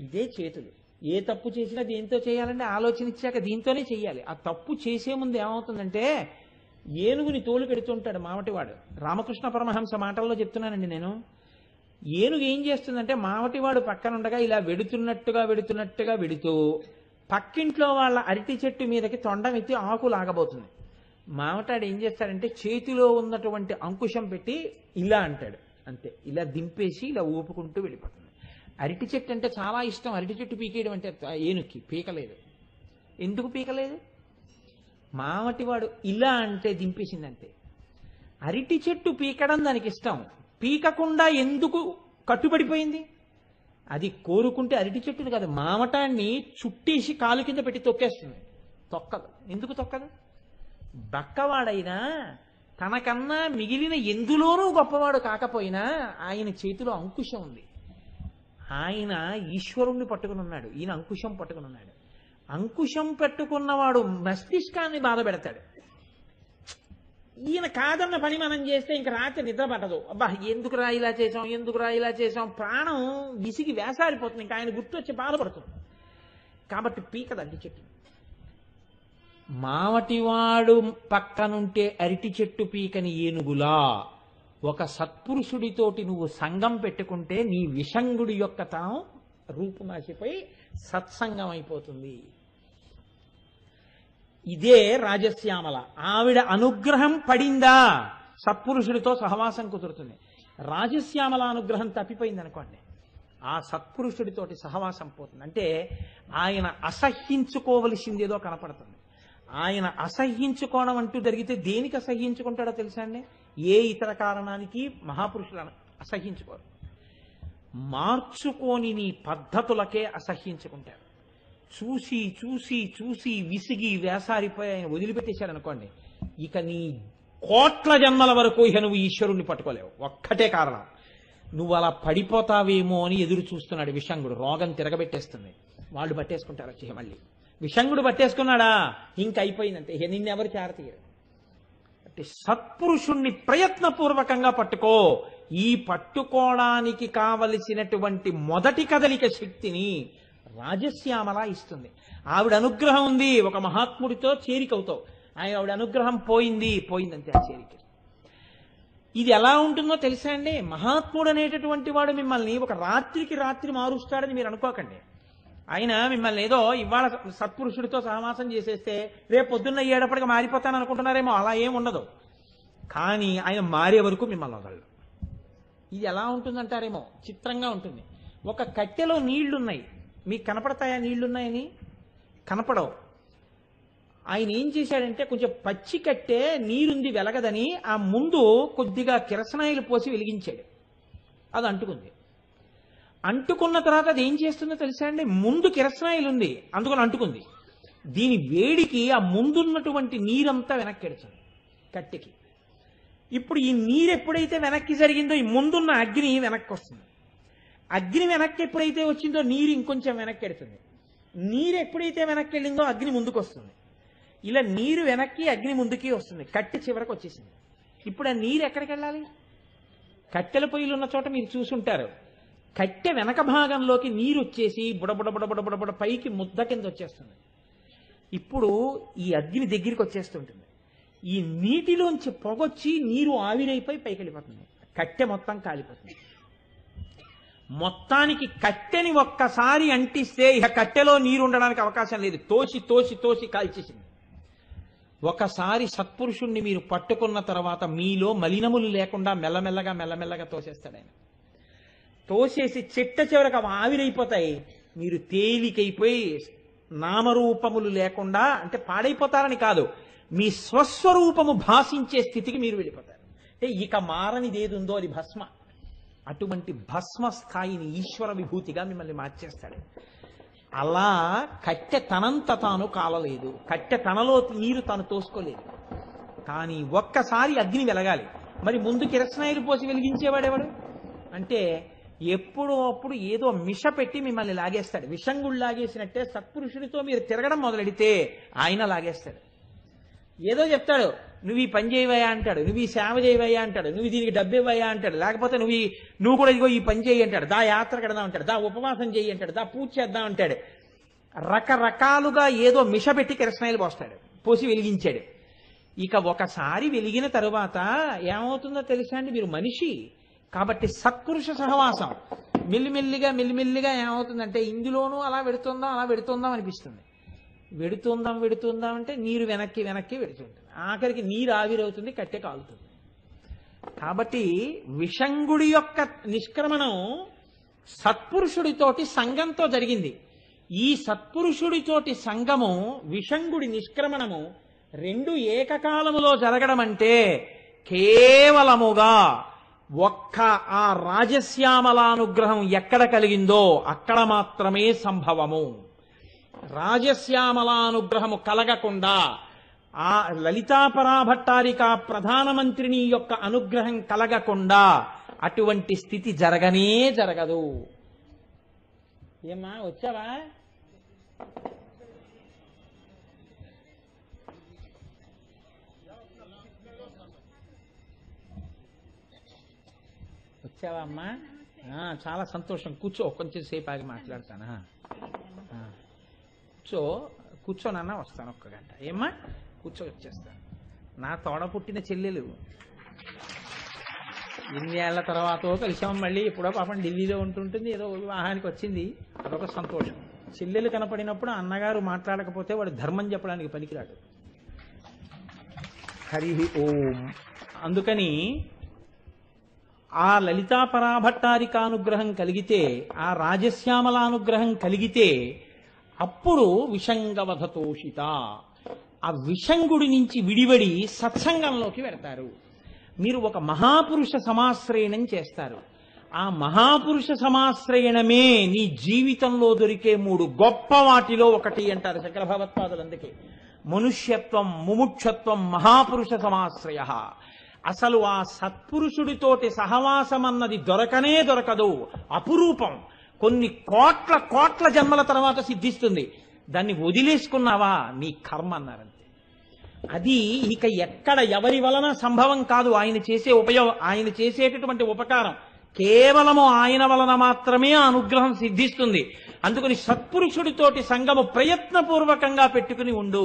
ఇదే చేతులు. ఏ తప్పు చేసినా దేంతో చేయాలంటే ఆలోచన ఇచ్చాక దీంతోనే చెయ్యాలి. ఆ తప్పు చేసే ముందు ఏమవుతుందంటే ఏనుగుని తోలు పెడుతుంటాడు మావటివాడు. రామకృష్ణ పరమహంస మాటల్లో చెప్తున్నానండి నేను. ఏనుగు ఏం చేస్తుందంటే మావటివాడు పక్కనుండగా ఇలా వెడుతున్నట్టుగా వెడుతూ పక్కింట్లో వాళ్ళ అరటి చెట్టు మీదకి తొండం ఎత్తి ఆకు లాగబోతుంది. మావటాడు ఏం చేస్తాడంటే చేతిలో ఉన్నటువంటి అంకుశం పెట్టి ఇలా అంటాడు, అంతే. ఇలా దింపేసి ఇలా ఊపుకుంటూ వెళ్ళిపోతుంది. అరటి చెట్టు అంటే చాలా ఇష్టం. అరటి చెట్టు పీకేయడం అంటే ఏనుక్కి పీకలేదు. ఎందుకు పీకలేదు? మావటివాడు ఇలా అంటే దింపేసిందంతే. అరటి చెట్టు పీకడం దానికి ఇష్టం, పీకకుండా ఎందుకు కట్టుబడిపోయింది? అది కోరుకుంటే అరటి చెట్టుని కాదు, మావటాన్ని చుట్టేసి కాలు కింద పెట్టి తొక్కేస్తుంది. తొక్కదు. ఎందుకు తొక్కదు? బక్కవాడైనా తనకన్నా మిగిలిన ఎందులోనూ గొప్పవాడు కాకపోయినా ఆయన చేతిలో అంకుశం ఉంది. ఆయన ఈశ్వరుణ్ణి పట్టుకుని ఉన్నాడు, ఈయన అంకుశం పట్టుకుని ఉన్నాడు. అంకుశం పెట్టుకున్నవాడు మస్తిష్కాన్ని బాధ పెడతాడు. ఈయన కాదన్న పని మనం చేస్తే ఇంక రాత్రి నిద్ర పట్టదు. అబ్బా ఎందుకురా ఇలా చేసాం, ప్రాణం విసిగి వేసారిపోతుంది. ఇంకా ఆయన గుర్తొచ్చి బాధపడుతుంది. కాబట్టి పీకదు అరటి చెట్టు. మావటివాడు పక్కనుంటే అరటి చెట్టు పీకని ఏనుగులా ఒక సత్పురుషుడితోటి నువ్వు సంగం పెట్టుకుంటే నీ విషంగుడి యొక్క తనం రూపుమాసిపోయి సత్సంగం అయిపోతుంది. ఇదే రాజశ్యామల. ఆవిడ అనుగ్రహం పడిందా సత్పురుషుడితో సహవాసం కుదురుతుంది. రాజశ్యామల అనుగ్రహం తప్పిపోయింది అనుకోండి, ఆ సత్పురుషుడితోటి సహవాసం పోతుంది. అంటే ఆయన అసహ్యించుకోవలసిందేదో కనపడుతుంది. ఆయన అసహ్యించుకోవడం అంటూ జరిగితే దేనికి అసహ్యించుకుంటాడో తెలుసా అండి? ఏ ఇతర కారణానికి మహాపురుషులను అసహ్యించుకోరు. మార్చుకోని నీ పద్ధతులకే అసహ్యించుకుంటారు. చూసి చూసి చూసి విసిగి వేసారిపోయి ఆయన వదిలిపెట్టేశాడు అనుకోండి, ఇక నీ కోట్ల జన్మల వరకు ఇక నువ్వు ఈశ్వరుణ్ణి పట్టుకోలేవు. ఒక్కటే కారణం, నువ్వు అలా పడిపోతావేమో అని ఎదురు చూస్తున్నాడు విషంగుడు. రోగం తిరగబెట్టేస్తుంది, వాళ్ళు పట్టేసుకుంటారు వచ్చి. మళ్ళీ విషంగుడు పట్టేసుకున్నాడా ఇంక అయిపోయిందంటే, ఇక నిన్నెవరు చేరతీయరు. అంటే సత్పురుషుణ్ణి ప్రయత్నపూర్వకంగా పట్టుకో. ఈ పట్టుకోవడానికి కావలసినటువంటి మొదటి కదలిక శక్తిని రాజశ్యామల ఇస్తుంది. ఆవిడ అనుగ్రహం ఉంది, ఒక మహాత్ముడితో చేరికవుతావు. ఆవిడ అనుగ్రహం పోయిందంతే ఆ చేరిక. ఇది ఎలా ఉంటుందో తెలుసా అండి? మహాత్ముడు అనేటటువంటి వాడు మిమ్మల్ని ఒక రాత్రికి రాత్రి మారుస్తాడని మీరు అనుకోకండి. ఆయన మిమ్మల్ని ఏదో ఇవాళ సత్పురుషుడితో సహవాసం చేసేస్తే రేపు పొద్దున్న అయ్యేటప్పటికి మారిపోతాను అనుకుంటున్నారేమో, అలా ఏం ఉండదు. కానీ ఆయన మారే వరకు మిమ్మల్ని వదలడు. ఇది ఎలా ఉంటుందంటారేమో, చిత్రంగా ఉంటుంది. ఒక కట్టెలో నీళ్లున్నాయి, మీకు కనపడతాయా నీళ్లున్నాయని? కనపడవు. ఆయన ఏం చేశాడంటే కొంచెం పచ్చి కట్టే నీరుంది వెలగదని ఆ ముందు కొద్దిగా కిరసనాయిలు పోసి వెలిగించాడు. అది అంటుకుంది. అంటుకున్న తర్వాత అది ఏం చేస్తుందో తెలుసా అండి? ముందు కిరసనాయిలు ఉంది, అందుకని అంటుకుంది. దీని వేడికి ఆ ముందున్నటువంటి నీరంతా వెనక్కి ఎడుతుంది కట్టెకి. ఇప్పుడు ఈ నీరు ఎప్పుడైతే వెనక్కి జరిగిందో ఈ ముందున్న అగ్ని వెనక్కి వస్తుంది. అగ్ని వెనక్కి ఎప్పుడైతే వచ్చిందో నీరు ఇంకొంచెం వెనక్కి ఎడుతుంది. నీరు ఎప్పుడైతే వెనక్కి వెళ్ళిందో అగ్ని ముందుకు వస్తుంది. ఇలా నీరు వెనక్కి అగ్ని ముందుకి వస్తుంది. కట్టె చివరకు వచ్చేసింది. ఇప్పుడు ఆ నీరు ఎక్కడికి వెళ్ళాలి? కట్టెల పొయ్యిలు ఉన్న చోట మీరు చూసుంటారు, కట్టె వెనక భాగంలోకి నీరు వచ్చేసి బుడబుడ పైకి ముద్ద కింద వచ్చేస్తుంది. ఇప్పుడు ఈ అగ్ని దగ్గరికి వచ్చేస్తుంటుంది. ఈ నీటిలోంచి పొగొచ్చి నీరు ఆవిరైపోయి పైకి వెళ్ళిపోతుంది. కట్టె మొత్తం కాలిపోతుంది. మొత్తానికి కట్టెని ఒక్కసారి అంటిస్తే ఇక కట్టెలో నీరు ఉండడానికి అవకాశం లేదు. తోసి తోసి తోసి కాల్చేసింది. ఒకసారి సత్పురుషుణ్ణి మీరు పట్టుకున్న తర్వాత మీలో మలినములు లేకుండా మెల్లమెల్లగా తోసేస్తాడు ఆయన. తోసేసి చిట్ట చివరకు అవి ఆవిరైపోతాయి. మీరు తేలికైపోయి నామరూపములు లేకుండా, అంటే పాడైపోతారని కాదు, మీ స్వస్వరూపము భాషించే స్థితికి మీరు వెళ్ళిపోతారు. అంటే ఇక మారనిదేదుందో అది భస్మ. అటువంటి భస్మ స్థాయిని ఈశ్వర విభూతిగా మిమ్మల్ని మార్చేస్తాడు. అలా కట్టె తనంత తాను కాలలేదు, కట్టె తనలో నీరు తాను తోసుకోలేదు. కానీ ఒక్కసారి అగ్ని వెలగాలి. మరి ముందు కిరసనాయిలు పోసి వెలిగించేవాడెవడు? అంటే ఎప్పుడో అప్పుడు ఏదో మిష పెట్టి మిమ్మల్ని లాగేస్తాడు. విషంగుళ్ళు లాగేసినట్టే సత్పురుషుడితో మీరు తిరగడం మొదలెడితే ఆయన లాగేస్తాడు. ఏదో చెప్తాడు, నువ్వు ఈ పని చేయవయ్యా అంటాడు, నువ్వు ఈ సేవ చేయవయ్యా అంటాడు, నువ్వు దీనికి డబ్బు ఇవ్వయ్యా అంటాడు, లేకపోతే నువ్వు కూడా ఇదిగో ఈ పని చేయి అంటాడు, దా యాత్ర కడదాం అంటాడు, దా ఉపవాసం చేయి అంటాడు, దా పూజ చేద్దాం అంటాడు. రకరకాలుగా ఏదో మిష పెట్టి కిరసనాయిలు పోస్తాడు, పోసి వెలిగించాడు. ఇక ఒకసారి వెలిగిన తరువాత ఏమవుతుందో తెలుసా అండి? మీరు మనిషి కాబట్టి సత్పురుష సహవాసం మెల్లిమెల్లిగా ఏమవుతుందంటే ఇందులోనూ అలా వెడుతుందాం అనిపిస్తుంది. వెడుతుందాం అంటే నీరు వెనక్కి వెడుతుంటుంది. ఆఖరికి నీరు ఆవిరవుతుంది, కట్టె కాలుతుంది. కాబట్టి విషంగుడి యొక్క నిష్క్రమణం సత్పురుషుడితోటి సంఘంతో జరిగింది. ఈ సత్పురుషుడితోటి సంఘము, విషంగుడి నిష్క్రమణము రెండు ఏకకాలములో జరగడం అంటే కేవలముగా ఒక్క ఆ రాజశ్యామలానుగ్రహం ఎక్కడ కలిగిందో అక్కడ మాత్రమే సంభవము. రాజశ్యామలానుగ్రహము కలగకుండా, ఆ లలితాపరాభట్టారిక ప్రధానమంత్రిని యొక్క అనుగ్రహం కలగకుండా అటువంటి స్థితి జరగదు. ఏమ్మా వచ్చావా? వచ్చావా అమ్మా? చాలా సంతోషం. కూర్చో, కొంచెం సేపు ఆగి మాట్లాడతానా. కూర్చోనన్నా వస్తాను, ఒక్క గంట. ఏమ్మా వచ్చేస్తాను. నా తోడ పుట్టిన చెల్లెలు ఎన్ని ఏళ్ల తర్వాతో కలిసాం, మళ్ళీ ఎప్పుడో పాపం ఢిల్లీలో ఉంటుంటుంది, ఏదో వివాహానికి వచ్చింది, అదొక సంతోషం. చెల్లెలు కనపడినప్పుడు అన్నగారు మాట్లాడకపోతే వాడు ధర్మం చెప్పడానికి పనికిరాడు. హరి ఓం. అందుకని ఆ లలితా పరాభట్టారికానుగ్రహం కలిగితే, ఆ రాజశ్యామలానుగ్రహం కలిగితే అప్పుడు విషంగవధతోషిత, ఆ విషంగుడి నుంచి విడివడి సత్సంగంలోకి వెడతారు. మీరు ఒక మహాపురుష సమాశ్రయణం చేస్తారు. ఆ మహాపురుష సమాశ్రయణమే నీ జీవితంలో దొరికే 3 గొప్ప వాటిలో ఒకటి అంటారు శంకర భగవత్పాదులు. అందుకే మనుష్యత్వం, ముముక్షత్వం, మహాపురుష సమాశ్రయ. అసలు ఆ సత్పురుషుడితోటి సహవాసం అన్నది దొరకనే దొరకదు, అపురూపం. కొన్ని కోట్ల జన్మల తర్వాత సిద్ధిస్తుంది. దాన్ని వదిలేసుకున్నావా నీ కర్మ అన్నారంతే. అది ఇక ఎక్కడ ఎవరి వలన సంభవం కాదు. ఆయన చేసేటటువంటి ఉపకారం కేవలము ఆయన వలన మాత్రమే ఆ అనుగ్రహం సిద్ధిస్తుంది. అందుకని సత్పురుషుడితోటి సంగము ప్రయత్నపూర్వకంగా పెట్టుకుని ఉండు.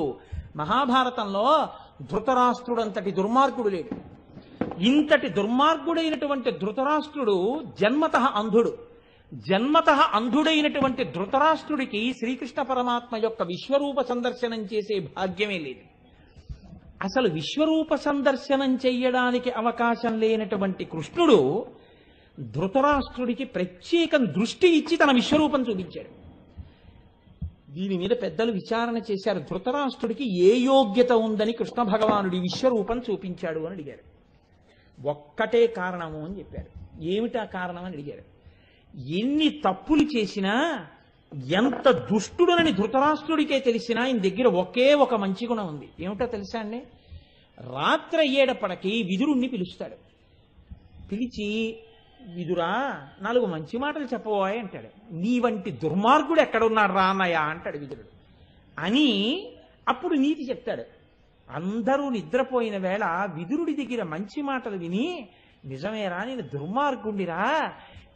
మహాభారతంలో ధృతరాష్ట్రుడంతటి దుర్మార్గుడు లేడు. ఇంతటి దుర్మార్గుడైనటువంటి ధృతరాష్ట్రుడు జన్మతః అంధుడు. జన్మతః అంధుడైనటువంటి ధృతరాష్ట్రుడికి శ్రీకృష్ణ పరమాత్మ యొక్క విశ్వరూప సందర్శనం చేసే భాగ్యమే లేదు. అసలు విశ్వరూప సందర్శనం చెయ్యడానికి అవకాశం లేనటువంటి కృష్ణుడు ధృతరాష్ట్రుడికి ప్రత్యేకం దృష్టి ఇచ్చి తన విశ్వరూపం చూపించాడు. దీని మీద పెద్దలు విచారణ చేశారు. ధృతరాష్ట్రుడికి ఏ యోగ్యత ఉందని కృష్ణ భగవానుడి విశ్వరూపం చూపించాడు అని అడిగారు. ఒక్కటే కారణము అని చెప్పారు. ఏమిటా కారణం అని అడిగారు. ఎన్ని తప్పులు చేసినా, ఎంత దుష్టుడనని ధృతరాష్ట్రుడికే తెలిసినా ఆయన దగ్గర ఒకే ఒక మంచి గుణం ఉంది. ఏమిటో తెలుసా అండి? రాత్రి అయ్యేటప్పటికి విదురుణ్ణి పిలుస్తాడు. పిలిచి, విదురా 4 మంచి మాటలు చెప్పబోయ్ అంటాడు. నీ వంటి దుర్మార్గుడు ఎక్కడున్నాడు రా అన్నయ్య అంటాడు విదురుడు. అని అప్పుడు నీతి చెప్తాడు. అందరూ నిద్రపోయిన వేళ విదురుడి దగ్గర మంచి మాటలు విని, నిజమేరా నేను దుర్మార్గుండిరా,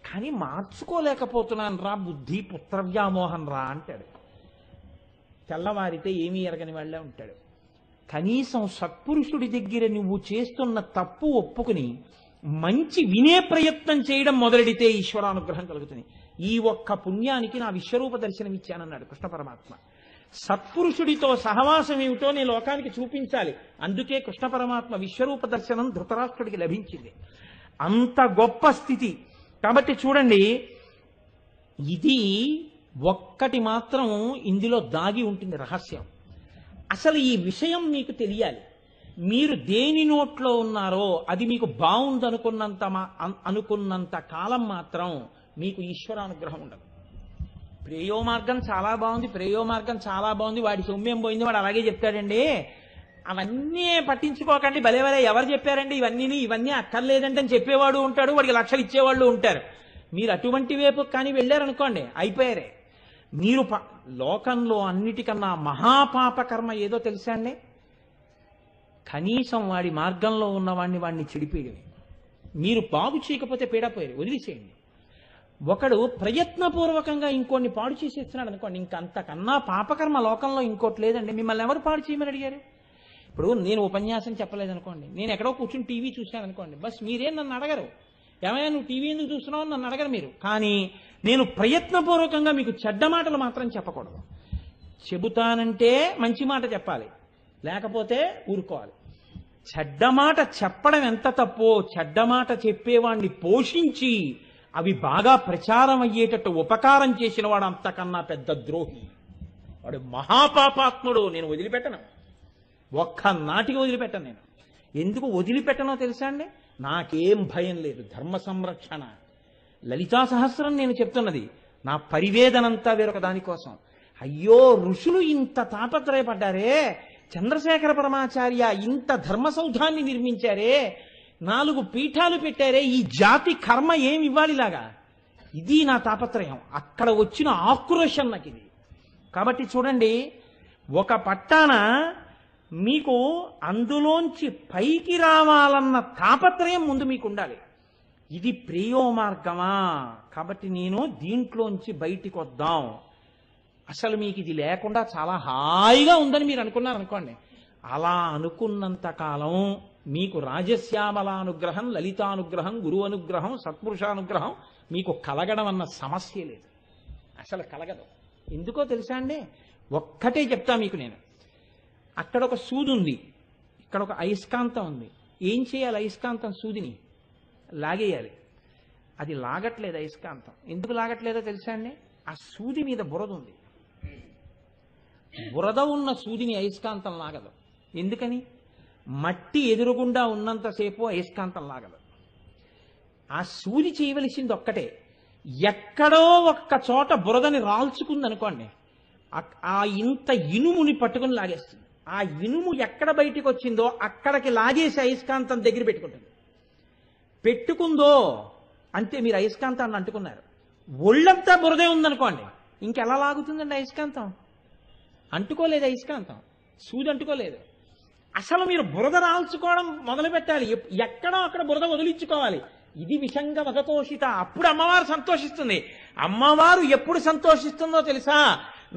కానీ మార్చుకోలేకపోతున్నాను రా, బుద్ధి పుత్రవ్యామోహం రా అంటాడు. తెల్లవారితే ఏమీ ఎరగని వాళ్ళే ఉంటాడు. కనీసం సత్పురుషుడి దగ్గర నువ్వు చేస్తున్న తప్పు ఒప్పుకుని మంచి వినే ప్రయత్నం చేయడం మొదలెడితే ఈశ్వరానుగ్రహం కలుగుతుంది. ఈ ఒక్క పుణ్యానికి నా విశ్వరూప దర్శనం ఇచ్చానన్నాడు కృష్ణ పరమాత్మ. సత్పురుషుడితో సహవాసం ఏమిటో నేను లోకానికి చూపించాలి. అందుకే కృష్ణ పరమాత్మ విశ్వరూప దర్శనం ధృతరాష్ట్రుడికి లభించింది. అంత గొప్ప స్థితి. కాబట్టి చూడండి, ఇది ఒక్కటి మాత్రం ఇందులో దాగి ఉంటుంది రహస్యం. అసలు ఈ విషయం మీకు తెలియాలి. మీరు దేని నోట్లో ఉన్నారో అది మీకు అనుకున్నంత కాలం మాత్రం మీకు ఈశ్వరానుగ్రహం ఉండదు. ప్రేయో మార్గం చాలా బాగుంది, వాడి సొమ్మేం పోయింది, వాడు అలాగే చెప్తాడండి, అవన్నీ పట్టించుకోకండి, భలే ఎవరు చెప్పారండి ఇవన్నీ అక్కర్లేదంటే అని చెప్పేవాడు ఉంటాడు, వాడికి లక్షలు ఇచ్చేవాళ్ళు ఉంటారు. మీరు అటువంటి వైపు కానీ వెళ్ళారనుకోండి, అయిపోయారే. మీరు లోకంలో అన్నిటికన్నా మహాపాప కర్మ ఏదో తెలుసా అండి? కనీసం వాడి మార్గంలో వాడిని చెడిపోయడమే. మీరు బాగు చేయకపోతే పీడపోయారు, వదిలేసేయండి. ఒకడు ప్రయత్నపూర్వకంగా ఇంకోడిని పాడు చేసేస్తున్నాడు అనుకోండి, ఇంకంతకన్నా పాపకర్మ లోకంలో ఇంకోటి లేదండి. మిమ్మల్ని ఎవరు పాడు చేయమని అడిగారు? ఇప్పుడు నేను ఉపన్యాసం చెప్పలేదనుకోండి, నేను ఎక్కడో కూర్చుని టీవీ చూశాను అనుకోండి, బస్ మీరేం నన్ను అడగరు, ఏమైనా నువ్వు టీవీ ఎందుకు చూస్తున్నావు అని నన్ను అడగరు మీరు. కానీ నేను ప్రయత్నపూర్వకంగా మీకు చెడ్డ మాటలు మాత్రం చెప్పకూడదు. చెబుతానంటే మంచి మాట చెప్పాలి, లేకపోతే ఊరుకోవాలి. చెడ్డ మాట చెప్పడం ఎంత తప్పో, చెడ్డ మాట చెప్పేవాడిని పోషించి అవి బాగా ప్రచారం అయ్యేటట్టు ఉపకారం చేసిన వాడు అంతకన్నా పెద్ద ద్రోహి, వాడు మహాపాపాత్ముడు. నేను వదిలిపెట్టను, ఒక్కనాటికి వదిలిపెట్టను. నేను ఎందుకు వదిలిపెట్టనో తెలుసా అండి? నాకేం భయం లేదు, ధర్మ సంరక్షణ. లలితా సహస్రం నేను చెప్తున్నది, నా పరివేదనంతా వేరొక దానికోసం. అయ్యో, ఋషులు ఇంత తాపత్రయపడ్డారే, చంద్రశేఖర పరమాచార్య ఇంత ధర్మసౌధాన్ని నిర్మించారే, 4 పీఠాలు పెట్టారే, ఈ జాతి కర్మ ఏమి ఇవ్వాలిలాగా? ఇది నా తాపత్రయం. అక్కడ వచ్చిన ఆక్రోశం నాకు ఇది. కాబట్టి చూడండి, ఒక పట్టాన మీకు అందులోంచి పైకి రావాలన్న తాపత్రయం ముందు మీకు ఉండాలి. ఇది ప్రేయో మార్గమా, కాబట్టి నేను దీంట్లోంచి బయటికి వద్దాం అసలు మీకు ఇది లేకుండా చాలా హాయిగా ఉందని మీరు అనుకున్నారనుకోండి, అలా అనుకున్నంత కాలం మీకు రాజశ్యామలానుగ్రహం, లలితానుగ్రహం, గురు అనుగ్రహం, సత్పురుషానుగ్రహం మీకు కలగడం అన్న సమస్య లేదు. అసలు కలగదు. ఎందుకో తెలుసా అండి? ఒక్కటే చెప్తా మీకు నేను. అక్కడ ఒక సూది ఉంది, ఇక్కడ ఒక అయస్కాంతం ఉంది. ఏం చేయాలి? అయస్కాంతం సూదిని లాగేయాలి. అది లాగట్లేదు అయస్కాంతం. ఎందుకు లాగట్లేదో తెలుసా అండి? ఆ సూది మీద బురద ఉంది. బురద ఉన్న సూదిని అయస్కాంతం లాగదు. ఎందుకని? మట్టి ఎదురుగుండా ఉన్నంతసేపు అయస్కాంతం లాగదు. ఆ సూది చేయవలసింది ఒక్కటే, ఎక్కడో ఒక్క చోట బురదని రాల్చుకుందనుకోండి, ఆ ఇంత ఇనుముని పట్టుకుని లాగేస్తుంది. ఆ ఇనుము ఎక్కడ బయటికి వచ్చిందో అక్కడికి లాగేసి అయస్కాంతం దగ్గర పెట్టుకుందో అంతే, మీరు అయస్కాంతాన్ని అంటుకున్నారు. ఒళ్ళంతా బురదే ఉందనుకోండి, ఇంకెలా లాగుతుందండి అయస్కాంతం? అంటుకోలేదు అయస్కాంతం, సూది అంటుకోలేదు. అసలు మీరు బురద రాల్చుకోవడం మొదలు పెట్టాలి. ఎక్కడో అక్కడ బురద వదిలించుకోవాలి. ఇది విషంగ వదతోషిత. అప్పుడు అమ్మవారు సంతోషిస్తుంది. అమ్మవారు ఎప్పుడు సంతోషిస్తుందో తెలుసా?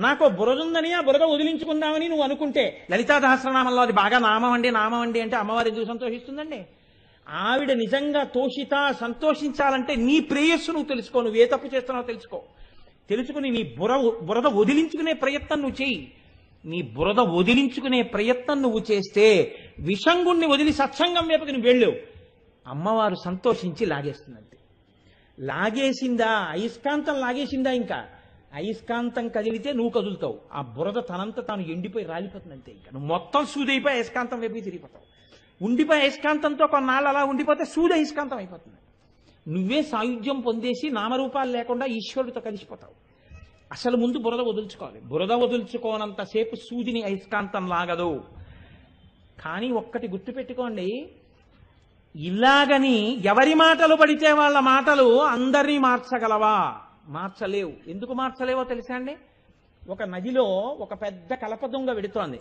నాకు బురద ఉందని ఆ బురద వదిలించుకుందామని నువ్వు అనుకుంటే, లలితా సహస్రనామంలో అది బాగా నామం అండి అంటే అమ్మవారు ఎందుకు సంతోషిస్తుందండి? ఆవిడ నిజంగా తోషిత, సంతోషించాలంటే నీ ప్రేయస్సు నువ్వు తెలుసుకో. నువ్వు ఏ తప్పు చేస్తున్నావో తెలుసుకుని నీ బురద వదిలించుకునే ప్రయత్నం నువ్వు చెయ్యి. నీ బురద వదిలించుకునే ప్రయత్నం నువ్వు చేస్తే, విషంగుణ్ణి వదిలి సత్సంగం వైపుకి నువ్వు వెళ్ళు, అమ్మవారు సంతోషించి లాగేస్తుందంటే. లాగేసిందా? అయస్కాంతం లాగేసిందా? ఇంకా అయస్కాంతం కదిలితే నువ్వు కదులుతావు. ఆ బురద తనంత తాను ఎండిపోయి రాలిపోతుంది అంతే. ఇంకా నువ్వు మొత్తం సూదైపోయి అయస్కాంతం వైపు తిరిగిపోతావు. ఉండిపోయి అయస్కాంతంతో కొన్నాళ్ళు అలా ఉండిపోతే సూది అయస్కాంతం అయిపోతుంది. నువ్వే సాయుధ్యం పొందేసి నామరూపాలు లేకుండా ఈశ్వరుడితో కలిసిపోతావు. అసలు ముందు బురద వదులుచుకోవాలి. బురద వదులుచుకోనంతసేపు సూదిని అయస్కాంతం లాగదు. కానీ ఒక్కటి గుర్తుపెట్టుకోండి, ఇలాగని ఎవరి మాటలు పడితే వాళ్ళ మాటలు అందరినీ మార్చగలవా? మార్చలేవు. ఎందుకు మార్చలేవో తెలుసా అండి? ఒక నదిలో ఒక పెద్ద కలపదుంగ వెడుతోంది.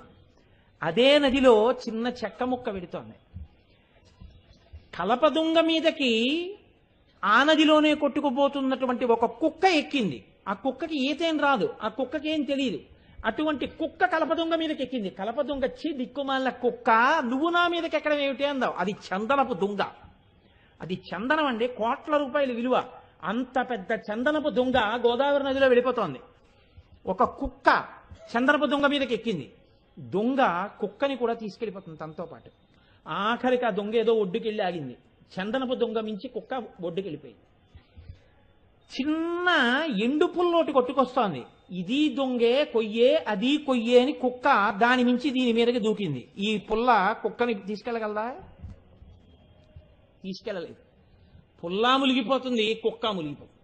అదే నదిలో చిన్న చెక్క ముక్క వెడుతోంది. కలపదుంగ మీదకి ఆ నదిలోనే కొట్టుకుపోతున్నటువంటి ఒక కుక్క ఎక్కింది. ఆ కుక్కకి ఈతేం రాదు, ఆ కుక్కకి ఏం తెలియదు. అటువంటి కుక్క కలపదుంగ మీదకి ఎక్కింది. కలపదుంగ దిక్కుమాల కుక్క, నువ్వు నా మీదకి ఎక్కడం ఏమిటి అందావు. అది చందనపు దుంగ. అది చందనం అండి, కోట్ల రూపాయల విలువ. అంత పెద్ద చందనపు దుంగ గోదావరి నదిలో వెళ్ళిపోతోంది. ఒక కుక్క చందనపు దుంగ మీదకి ఎక్కింది. దొంగ కుక్కని కూడా తీసుకెళ్ళిపోతుంది తనతో పాటు. ఆఖరికి ఆ దొంగ ఏదో ఒడ్డుకెళ్ళి ఆగింది. చందనపు దొంగ మించి కుక్క ఒడ్డుకెళ్ళిపోయింది. చిన్న ఎండు పుల్లోటి కొట్టుకొస్తోంది. ఇది దొంగే, కొయ్యే, అది కొయ్యే అని కుక్క దాని మించి దీని మీదకి దూకింది. ఈ పుల్ల కుక్కని తీసుకెళ్ళగలదా? తీసుకెళ్ళలేదు. పుల్లా మునిగిపోతుంది, కుక్క మునిగిపోతుంది.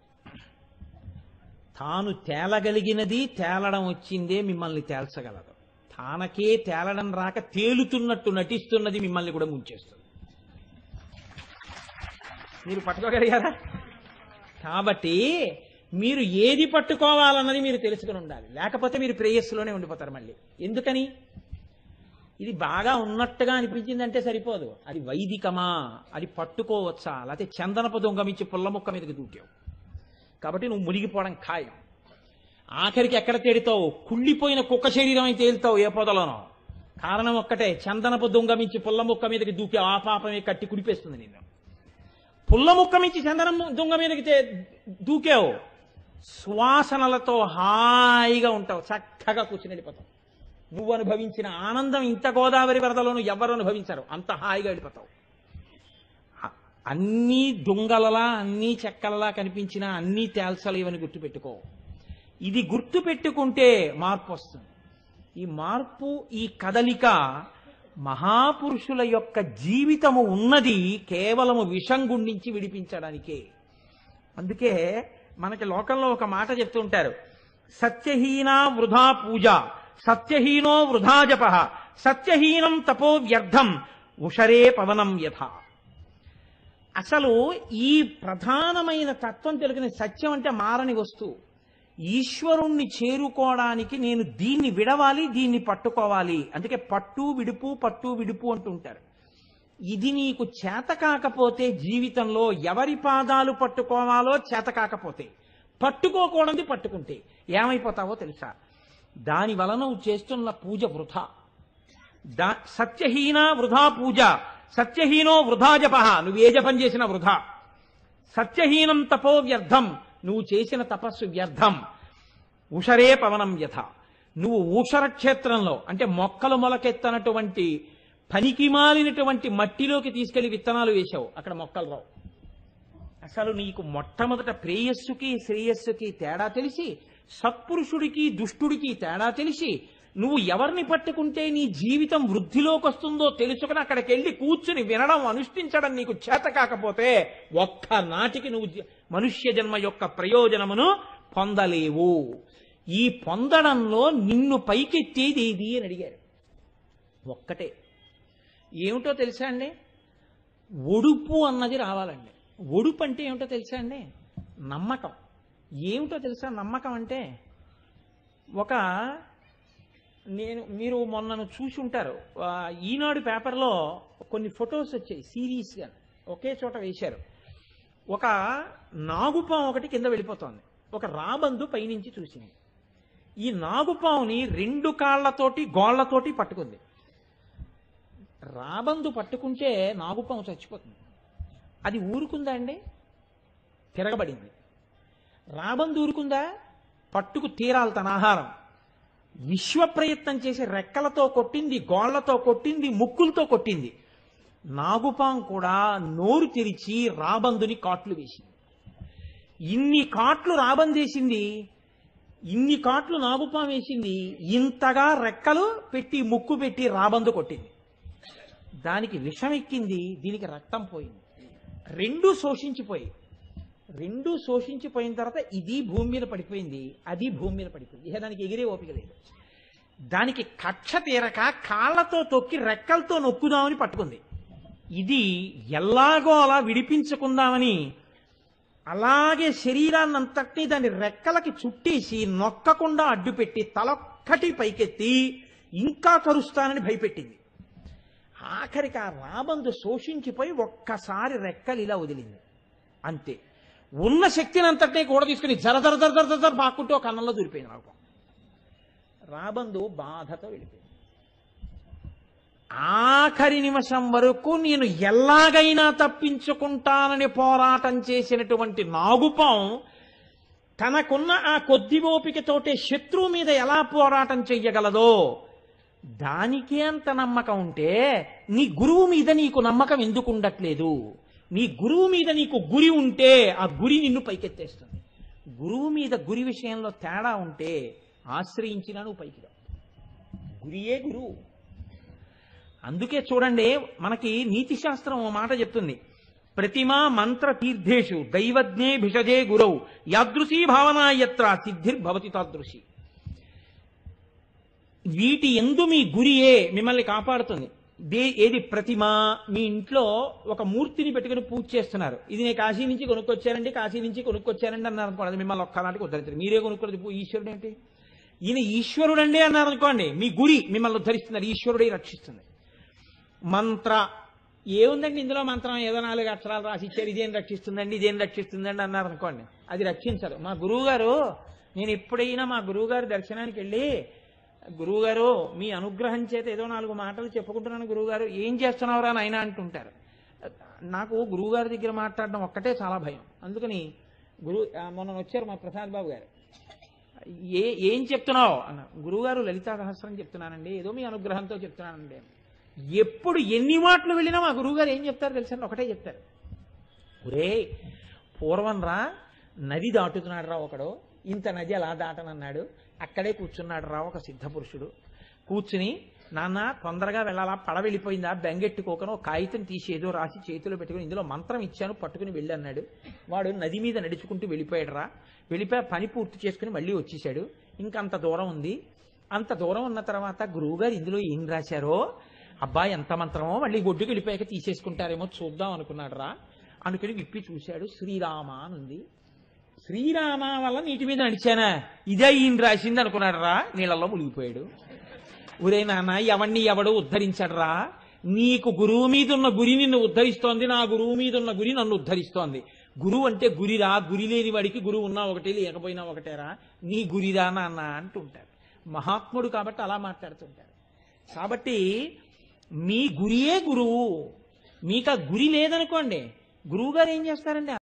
తాను తేలగలిగినది, తేలడం వచ్చిందే మిమ్మల్ని తేల్చగలదు. తానకే తేలడం రాక తేలుతున్నట్టు నటిస్తున్నది మిమ్మల్ని కూడా ముంచేస్తుంది. మీరు పట్టుకోగలిగారా? కాబట్టి మీరు ఏది పట్టుకోవాలన్నది మీరు తెలుసుకుని ఉండాలి. లేకపోతే మీరు ప్రేయస్సులోనే ఉండిపోతారు మళ్ళీ. ఎందుకని? ఇది బాగా ఉన్నట్టుగా అనిపించిందంటే సరిపోదు. అది వైదికమా, అది పట్టుకోవచ్చా, లేకపోతే చందనపు దొంగమించి పుల్ల ముక్క మీదకి దూకావు కాబట్టి నువ్వు మునిగిపోవడం ఖాయం. ఆఖరికి ఎక్కడ తేడుతావు? కుళ్ళిపోయిన కుక్క శరీరం అయితే తేలుతావు ఏ పొదలోనో. కారణం ఒక్కటే, చందనపు దొంగమించి పుల్ల ముక్క మీదకి దూకావు. ఆ పాపమే కట్టి కుడిపేస్తుంది నిన్ను. పుల్ల ముక్క మించి చందనం దొంగ మీదకి దూకావు, సువాసనలతో హాయిగా ఉంటావు, చక్కగా కూర్చుని వెళ్ళిపోతావు. నువ్వు అనుభవించిన ఆనందం ఇంత గోదావరి వరదలోనూ ఎవరు అనుభవించారు, అంత హాయిగా వెళ్ళిపోతావు. అన్నీ దొంగలలా, అన్నీ చెక్కలలా కనిపించినా అన్నీ తేల్చలేవని గుర్తుపెట్టుకో. ఇది గుర్తుపెట్టుకుంటే మార్పు వస్తుంది. ఈ మార్పు, ఈ కదలిక మహాపురుషుల యొక్క జీవితము ఉన్నది కేవలము విషం గుండించి విడిపించడానికే. అందుకే మనకి లోకంలో ఒక మాట చెప్తూ ఉంటారు, సత్యహీనా వృధా పూజ, సత్యహీనో వృధా జప, సత్యహీనం తపో వ్యర్థం, ఉషరే పవనం యథ. అసలు ఈ ప్రధానమైన తత్వం తెలిగిన సత్యం అంటే మారని వస్తువు. ఈశ్వరుణ్ణి చేరుకోవడానికి నేను దీన్ని విడవాలి, దీన్ని పట్టుకోవాలి. అందుకే పట్టు విడుపు, పట్టు విడుపు అంటుంటారు. ఇది నీకు చేత కాకపోతే, జీవితంలో ఎవరి పాదాలు పట్టుకోవాలో చేత కాకపోతే, పట్టుకోకూడదు పట్టుకుంటే ఏమైపోతావో తెలుసా? దాని వలన నువ్వు చేస్తున్న పూజ వృధా. సత్యహీన వృధా పూజ, సత్యహీనో వృధా జప, నువ్వు ఏ జపం చేసిన వృధా. సత్యహీనం తపో వ్యర్థం, నువ్వు చేసిన తపస్సు వ్యర్థం. ఉషరే పవనం యథ, నువ్వు ఊషర క్షేత్రంలో అంటే మొక్కలు మొలకెత్తనటువంటి పనికి మాలినటువంటి మట్టిలోకి తీసుకెళ్లి విత్తనాలు వేశావు, అక్కడ మొక్కలు రావు. అసలు నీకు మొట్టమొదట ప్రేయస్సుకి శ్రేయస్సుకి తేడా తెలిసి, సత్పురుషుడికి దుష్టుడికి తేడా తెలిసి, నువ్వు ఎవరిని పట్టుకుంటే నీ జీవితం వృద్ధిలోకి వస్తుందో తెలుసుకుని అక్కడికి వెళ్ళి కూర్చుని వినడం అనుష్ఠించడం నీకు చేత కాకపోతే ఒక్క నాటికి నువ్వు మనుష్య జన్మ యొక్క ప్రయోజనమును పొందలేవు. ఈ పొందడంలో నిన్ను పైకెత్తేది ఏది అని అడిగారు. ఒక్కటే, ఏమిటో తెలుసా అండి? ఒడుపు అన్నది రావాలండి. ఒడుపు అంటే ఏమిటో తెలుసా అండి? నమ్మకం. ఏమిటో తెలుసా నమ్మకం అంటే? మీరు మొన్నను చూసి ఉంటారు, ఈనాడు పేపర్లో కొన్ని ఫొటోస్ వచ్చాయి సీరియస్గా, ఒకే చోట వేశారు. ఒక నాగుపాము ఒకటి కింద వెళ్ళిపోతోంది, ఒక రాబందు పైనుంచి చూసింది. ఈ నాగుపాముని 2 కాళ్లతోటి గోళ్లతోటి పట్టుకుంది. రాబందు పట్టుకుంటే నాగుపాము చచ్చిపోతుంది. అది ఊరుకుందా అండి? తిరగబడింది. రాబందు ఊరుకుందా? పట్టుకు తీరాలి తన ఆహారం. విశ్వ ప్రయత్నం చేసి రెక్కలతో కొట్టింది, గోళ్లతో కొట్టింది, ముక్కులతో కొట్టింది. నాగుపాం కూడా నోరు తెరిచి రాబందుని కాట్లు వేసింది. ఇన్ని కాట్లు రాబందేసింది, ఇన్ని కాట్లు నాగుపాం వేసింది, ఇంతగా రెక్కలు పెట్టి ముక్కు పెట్టి రాబందు కొట్టింది. దానికి విషం ఎక్కింది, దీనికి రక్తం పోయింది. రెండూ శోషించిపోయిన తర్వాత ఇది భూమి మీద పడిపోయింది, అది భూమి మీద పడిపోయింది. ఇక దానికి ఎగిరే ఓపిక లేదు. దానికి కక్ష తీరక కాళ్లతో తొక్కి రెక్కలతో నొక్కుదామని పట్టుకుంది. ఇది ఎలాగో అలా విడిపించుకుందామని అలాగే శరీరాన్నంతటినీ దాని రెక్కలకి చుట్టేసి నొక్కకుండా అడ్డుపెట్టి తలొక్కటి పైకెత్తి ఇంకా కరుస్తానని భయపెట్టింది. ఆఖరికి ఆ రాబందు శోషించిపోయి ఒక్కసారి రెక్కలు ఇలా వదిలింది. అంతే, ఉన్న శక్తిని అంతటినీ కూడా తీసుకుని జర పాక్కుంటూ ఒక కన్నంలో దూరిపోయింది. నాకు రాబందు బాధతో వెళ్ళిపోయింది. ఆఖరి నిమిషం వరకు నేను ఎలాగైనా తప్పించుకుంటానని పోరాటం చేసినటువంటి నాగుపాం తనకున్న ఆ కొద్ది ఓపికతోటే శత్రువు మీద ఎలా పోరాటం చెయ్యగలదో దానికే అంత నమ్మకం ఉంటే నీ గురువు మీద నీకు నమ్మకం ఎందుకు ఉండట్లేదు? నీ గురువు మీద నీకు గురి ఉంటే ఆ గురి నిన్ను పైకెత్తేస్తుంది. గురువు మీద గురి విషయంలో తేడా ఉంటే ఆశ్రయించినా నువ్వు పైకి రావు. గురియే గురువు. అందుకే చూడండి, మనకి నీతి శాస్త్రం ఓ మాట చెప్తుంది, ప్రతిమా మంత్ర తీర్థేషు దైవజ్ఞే భిషజే గురౌ యాదృశీ భావనాయత్ర సిద్ధిర్భవతి తాదృశి. వీటి ఎందు మీ గురియే మిమ్మల్ని కాపాడుతుంది. ఏది? ప్రతిమ. మీ ఇంట్లో ఒక మూర్తిని పెట్టుకుని పూజ చేస్తున్నారు, ఇది నేను కాశీ నుంచి కొనుక్కొచ్చానండి అన్నారు అనుకోండి, అది మిమ్మల్ని ఒక్కనాటికి ఉద్ధరిస్తారు. మీరే కొనుక్కోలేదు, ఈశ్వరుడు ఏంటి? ఈయన ఈశ్వరుడండి అన్నారు అనుకోండి, మీ గురి మిమ్మల్ని ఉద్ధరిస్తున్నారు, ఈశ్వరుడే రక్షిస్తుంది. మంత్ర ఏముందండి ఇందులో? మంత్రం ఏదో 4 అక్షరాలు రాసి ఇచ్చారు, ఇదేం రక్షిస్తుందండి అన్నారు అనుకోండి, అది రక్షించదు. మా గురువు గారు, నేను ఎప్పుడైనా మా గురువు గారి దర్శనానికి వెళ్ళి, గురువుగారు మీ అనుగ్రహం చేత ఏదో 4 మాటలు చెప్పుకుంటున్నాను గురువుగారు, ఏం చేస్తున్నావురా నాయన అంటుంటారు. నాకు గురువుగారి దగ్గర మాట్లాడడం ఒక్కటే చాలా భయం. అందుకని మొన్న వచ్చారు మా ప్రసాద్ బాబు గారు, ఏం చెప్తున్నావు అన్న. గురువుగారు లలితా సహస్రం చెప్తున్నానండి, ఏదో మీ అనుగ్రహంతో చెప్తున్నానండి. ఎప్పుడు ఎన్ని మాటలు వెళ్ళినా మా గురువుగారు ఏం చెప్తారు తెలుసండి? ఒకటే చెప్తారు, ఒరే పూర్వం రా నది దాటుతున్నాడు రా ఒకడు, ఇంత నది అలా దాటనన్నాడు, అక్కడే కూర్చున్నాడు రా ఒక సిద్ధపురుషుడు. కూర్చుని, నాన్న తొందరగా వెళ్ళాలా, పడ వెళ్ళిపోయిందా, బెంగెట్టుకోకను ఒక కాగితం తీసి ఏదో రాసి చేతిలో పెట్టుకుని ఇందులో మంత్రం ఇచ్చాను పట్టుకుని వెళ్ళి అన్నాడు. వాడు నది మీద నడుచుకుంటూ వెళ్ళిపోయాడు రా, వెళ్ళిపోయి పని పూర్తి చేసుకుని మళ్ళీ వచ్చేసాడు. ఇంకంత దూరం ఉంది. అంత దూరం ఉన్న తర్వాత గురువుగారు ఇందులో ఏం రాశారో, అబ్బాయి ఎంత మంత్రమో, మళ్ళీ ఒడ్డుకి వెళ్ళిపోయాక తీసేసుకుంటారేమో చూద్దాం అనుకున్నాడు రా. అనుకుని విప్పి చూశాడు, శ్రీరామ అని ఉంది. శ్రీరామ వల్ల నీటి మీద నడిచానా, ఇదే ఈయన రాసింది అనుకున్నాడు రా, నీళ్ళల్లో మునిగిపోయాడు. ఒరే నాన్న, ఎవడు ఉద్ధరించాడు రా? నీకు గురువు మీద ఉన్న గురి నిన్ను ఉద్ధరిస్తోంది, నా గురువు మీద ఉన్న గురి నన్ను ఉద్ధరిస్తోంది. గురువు అంటే గురిరా, గురి లేని వాడికి గురువు ఉన్నా ఒకటే లేకపోయినా ఒకటేరా, నీ గురిరా నాన్న అంటుంటారు. మహాత్ముడు కాబట్టి అలా మాట్లాడుతుంటారు. కాబట్టి మీ గురియే గురువు. మీకు ఆ గురి లేదనుకోండి, గురువు గారు ఏం చేస్తారండి?